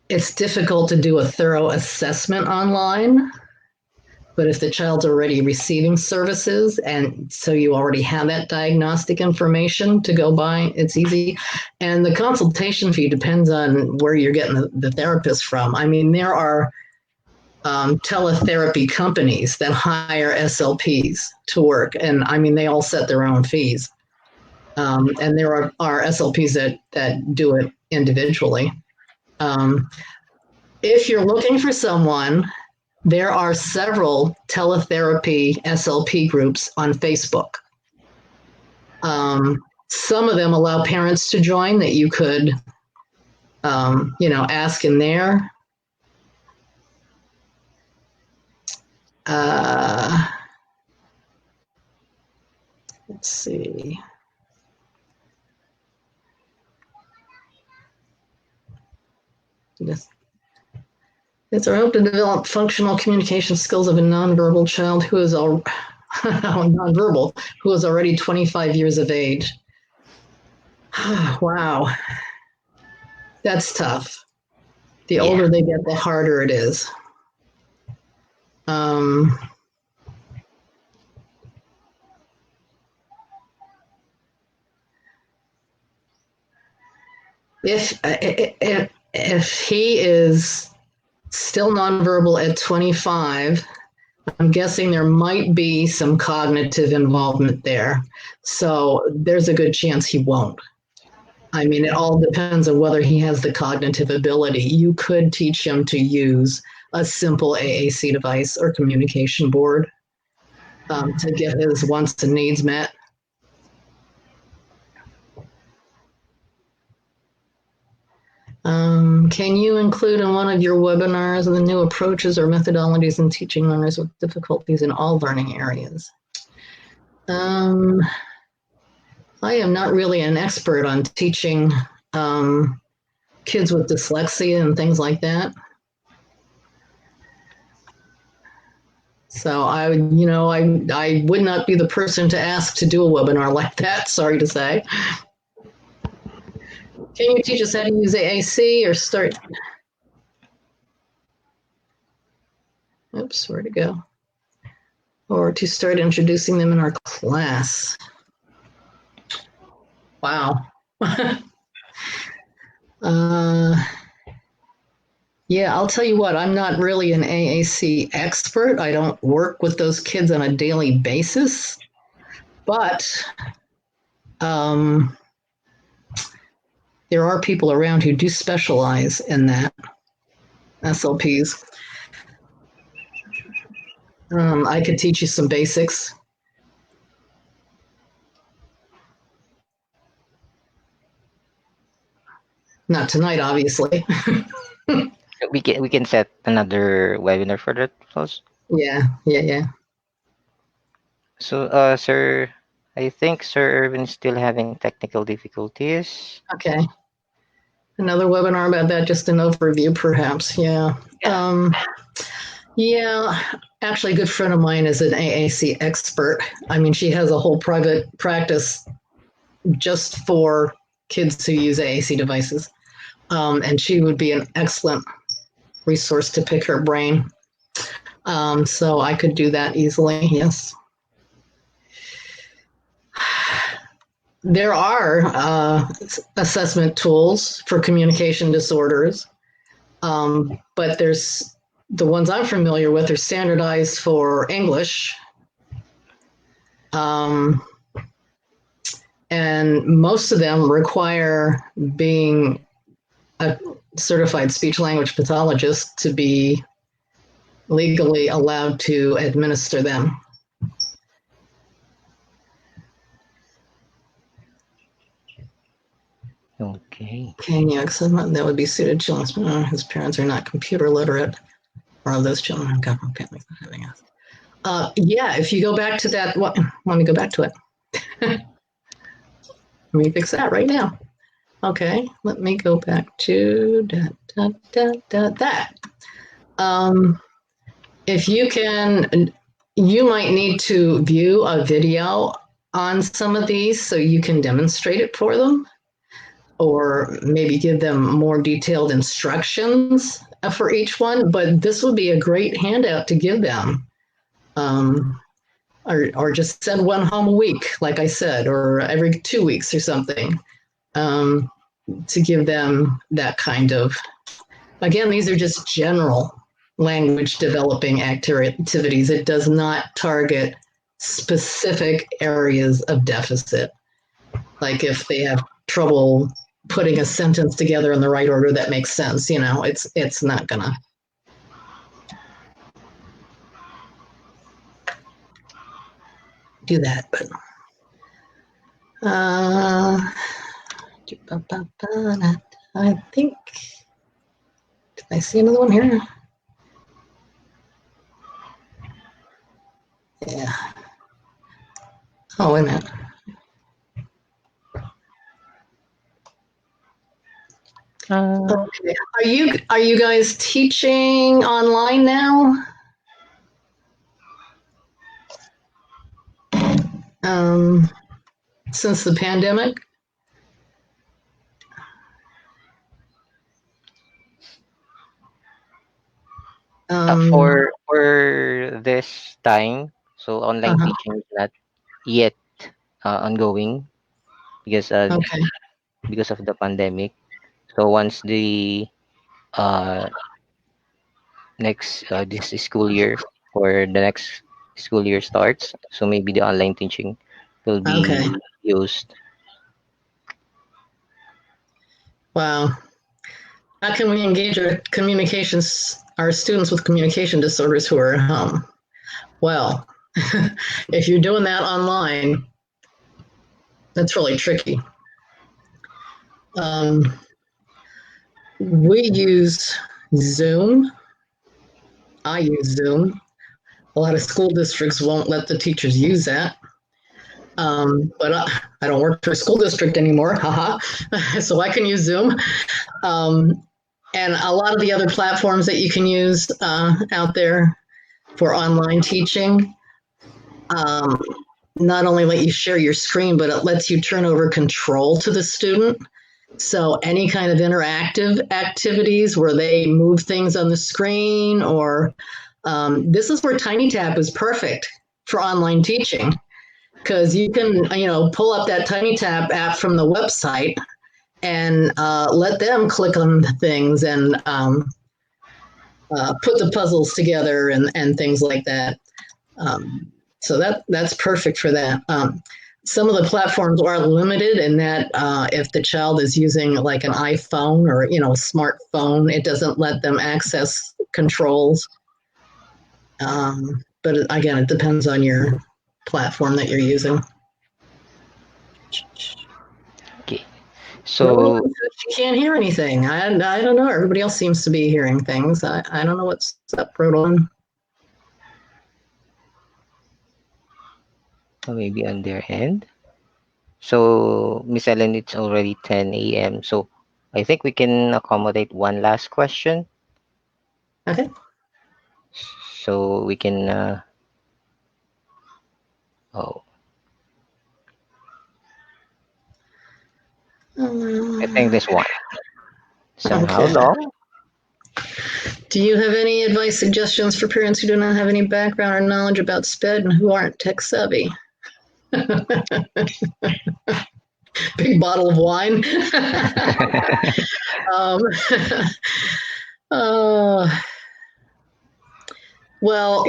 It's difficult to do a thorough assessment online, but if the child's already receiving services and so you already have that diagnostic information to go by, it's easy. And the consultation fee depends on where you're getting the therapist from. I mean, there are teletherapy companies that hire SLPs to work, and I mean, they all set their own fees. And there are SLPs that do it individually. If you're looking for someone, there are several teletherapy SLP groups on Facebook. Some of them allow parents to join that you could, ask in there. Let's see. It's our hope to develop functional communication skills of a nonverbal child who is nonverbal, who is already 25 years of age. Wow. That's tough. The older they get, the harder it is. If he is still nonverbal at 25, I'm guessing there might be some cognitive involvement there. So there's a good chance he won't. I mean, it all depends on whether he has the cognitive ability. You could teach him to use a simple AAC device or communication board to get his wants and needs met. Can you include in one of your webinars the new approaches or methodologies in teaching learners with difficulties in all learning areas? I am not really an expert on teaching kids with dyslexia and things like that. So I would not be the person to ask to do a webinar like that, sorry to say. Can you teach us how to use AAC or start? Oops, where'd it go? Or to start introducing them in our class. Wow. Yeah, I'll tell you what, I'm not really an AAC expert. I don't work with those kids on a daily basis, but there are people around who do specialize in that, SLPs. I could teach you some basics. Not tonight, obviously. We can set another webinar for that also. Yeah. So, sir, I think Sir Irvin is still having technical difficulties. Okay. Another webinar about that, just an overview, perhaps. Yeah. Yeah. Actually, a good friend of mine is an AAC expert. I mean, she has a whole private practice just for kids who use AAC devices. And she would be an excellent resource to pick her brain. So I could do that easily, yes. There are assessment tools for communication disorders, but there's the ones I'm familiar with are standardized for English. And most of them require being a certified speech language pathologist to be legally allowed to administer them. Okay. Kenya, that would be suited children whose parents are not computer literate, or those children have government families having us. Yeah, if you go back to that, let me go back to it. Let me fix that right now. Okay, let me go back to that. If you can, you might need to view a video on some of these so you can demonstrate it for them, or maybe give them more detailed instructions for each one. But this would be a great handout to give them. Or just send one home a week, like I said, or every 2 weeks or something, to give them that kind of. Again, these are just general language developing activities. It does not target specific areas of deficit. Like if they have trouble putting a sentence together in the right order that makes sense, it's not gonna. Do that, but I think, did I see another one here? Yeah. Oh, wait a minute. Okay. Are you guys teaching online now? Since the pandemic? For this time, so online Uh-huh. teaching is not yet ongoing because Okay. because of the pandemic. So once the uh, next this school year or the next school year starts, so maybe the online teaching will Okay. be used. Wow. How can we engage our students with communication disorders who are at home? Well, if you're doing that online, that's really tricky. We use Zoom. I use Zoom. A lot of school districts won't let the teachers use that. But I don't work for a school district anymore, haha. So I can use Zoom. And a lot of the other platforms that you can use out there for online teaching not only let you share your screen, but it lets you turn over control to the student. So any kind of interactive activities where they move things on the screen, or this is where TinyTap is perfect for online teaching, because you can pull up that TinyTap app from the website and let them click on things and put the puzzles together and things like that. So that's perfect for that. Some of the platforms are limited in that if the child is using like an iPhone or a smartphone, it doesn't let them access controls. But again, it depends on your platform that you're using. Okay, No, so you can't hear anything. I don't know. Everybody else seems to be hearing things. I don't know what's up, Roland. maybe on their end. So Miss Ellen, it's already 10 a.m. So I think we can accommodate one last question. Okay. So we can. Oh, I think this one somehow Okay. long. Do you have any advice, suggestions for parents who do not have any background or knowledge about SPED and who aren't tech savvy? Big bottle of wine. um, uh, Well,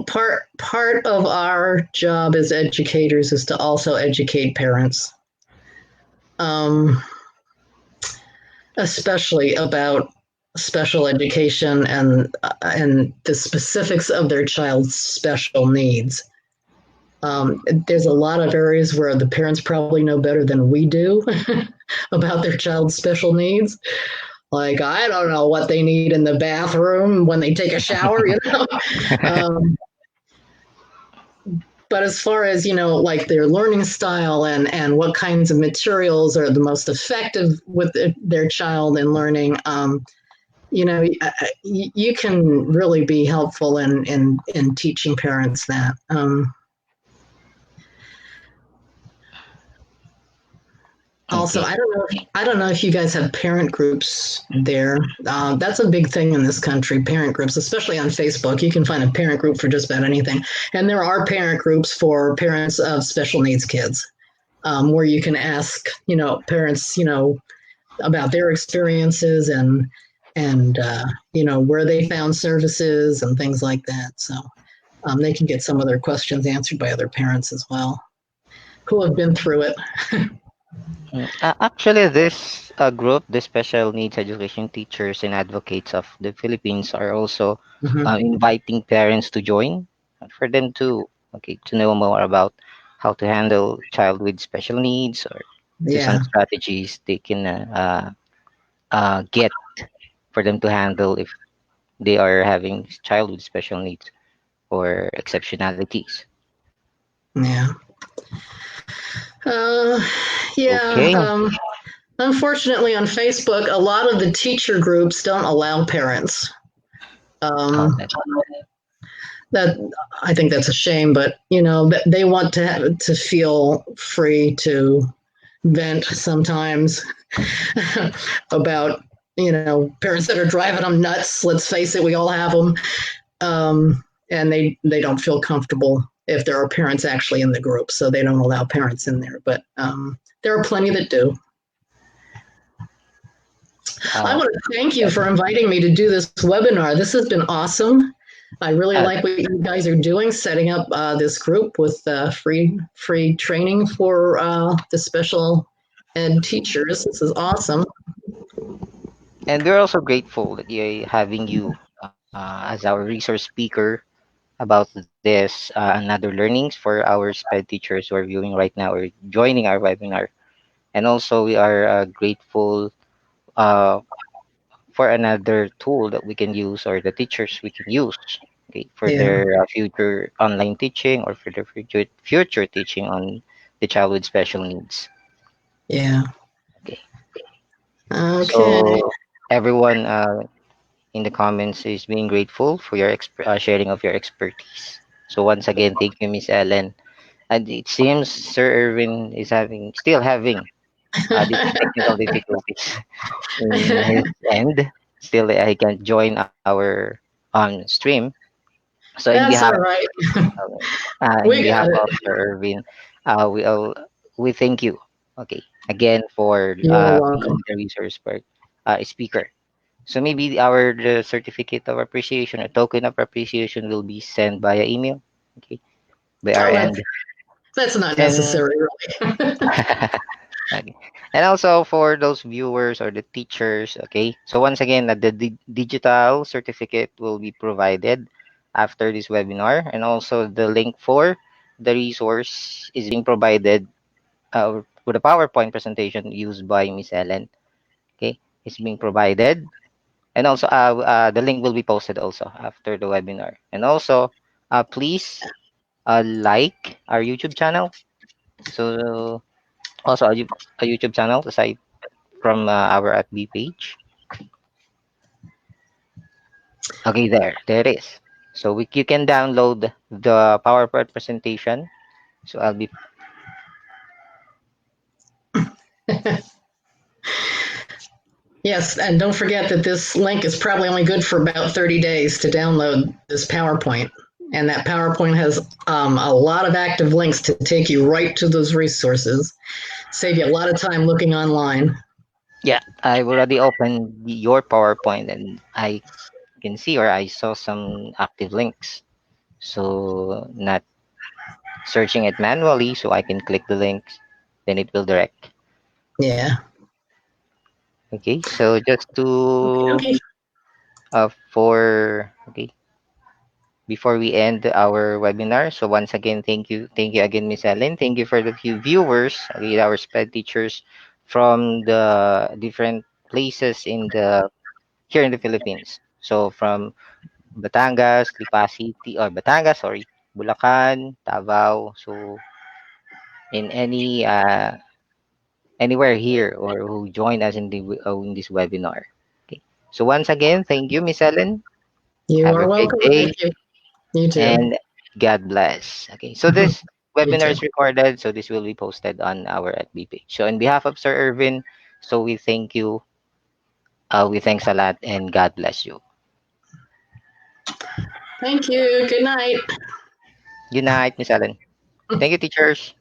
part of our job as educators is to also educate parents, um, especially about special education and the specifics of their child's special needs. There's a lot of areas where the parents probably know better than we do about their child's special needs. Like, I don't know what they need in the bathroom when they take a shower. Um, but as far as, like their learning style and what kinds of materials are the most effective with their child in learning, you can really be helpful in teaching parents that. Also, Okay. I don't know if you guys have parent groups there. That's a big thing in this country. Parent groups, especially on Facebook, you can find a parent group for just about anything. And there are parent groups for parents of special needs kids, where you can ask, parents, about their experiences and where they found services and things like that. So they can get some of their questions answered by other parents as well who have been through it. Actually, this group, the Special Needs Education Teachers and Advocates of the Philippines, are also Mhm. inviting parents to join for them to know more about how to handle child with special needs or to some Yeah, strategies they can get for them to handle if they are having child with special needs or exceptionalities. yeah. Uh, yeah. Okay. Unfortunately, on Facebook, a lot of the teacher groups don't allow parents. Oh, Um, that, that I think that's a shame, but they want to feel free to vent sometimes about parents that are driving them nuts. Let's face it, we all have them, and they don't feel comfortable if there are parents actually in the group, so they don't allow parents in there. But there are plenty that do. I uh, want to thank you for inviting me to do this webinar. This has been awesome. I really uh, like what you guys are doing, setting up this group with free training for the special ed teachers. This is awesome. and we're also grateful that having you as our resource speaker about this another learnings for our SPED teachers who are viewing right now or joining our webinar. And also we are grateful uh, for another tool that we can use or the teachers we can use, okay, for Yeah, their future online teaching or for their future teaching on the child with special needs. yeah. Okay, Okay. so everyone in the comments is being grateful for your sharing of your expertise. So once again, thank you, Miss Ellen. And it seems Sir Irwin is still having these technical difficulties in his end. Still, I can join our stream. So That's all right. in We got behalf it. of Sir Irwin, we thank you. Okay, again for You're welcome. being the resource speaker. So maybe our the certificate of appreciation or token of appreciation will be sent via email. Okay, by our Oh, end. that's not And necessary, really. okay. And also for those viewers or the teachers, okay. So once again, the digital certificate will be provided after this webinar, and also the link for the resource is being provided with a PowerPoint presentation used by Miss Ellen. Okay, it's being provided, and also the link will be posted also after the webinar. And also, please like our YouTube channel. So also a YouTube channel aside from our FB page. Okay, there it is. So you can download the PowerPoint presentation. So I'll be Yes, and don't forget that this link is probably only good for about 30 days to download this PowerPoint. And that PowerPoint has a lot of active links to take you right to those resources, save you a lot of time looking online. yeah. I've already opened your PowerPoint and I can see, or I saw some active links. So not searching it manually, so I can click the links, then it will direct. Yeah. Okay, so just Okay. to Okay. for okay, before we end our webinar. So once again, thank you again, Miss Ellen. Thank you for the few viewers, okay, our SPED teachers from the different places in the here in the Philippines. So from Batangas, Lipa City, or Batangas, sorry, Bulacan, Davao. So in anywhere here or who join us in this webinar. Okay. So once again, thank you, Miss Ellen. You Have are a great welcome. day Thank you. You too. and God bless. Okay. So this You webinar too. is recorded, so this will be posted on our FB page. So on behalf of Sir Irvin, so we thank you. We thanks a lot and God bless you. Thank you. Good night. Good night, Miss Ellen. Thank you, teachers.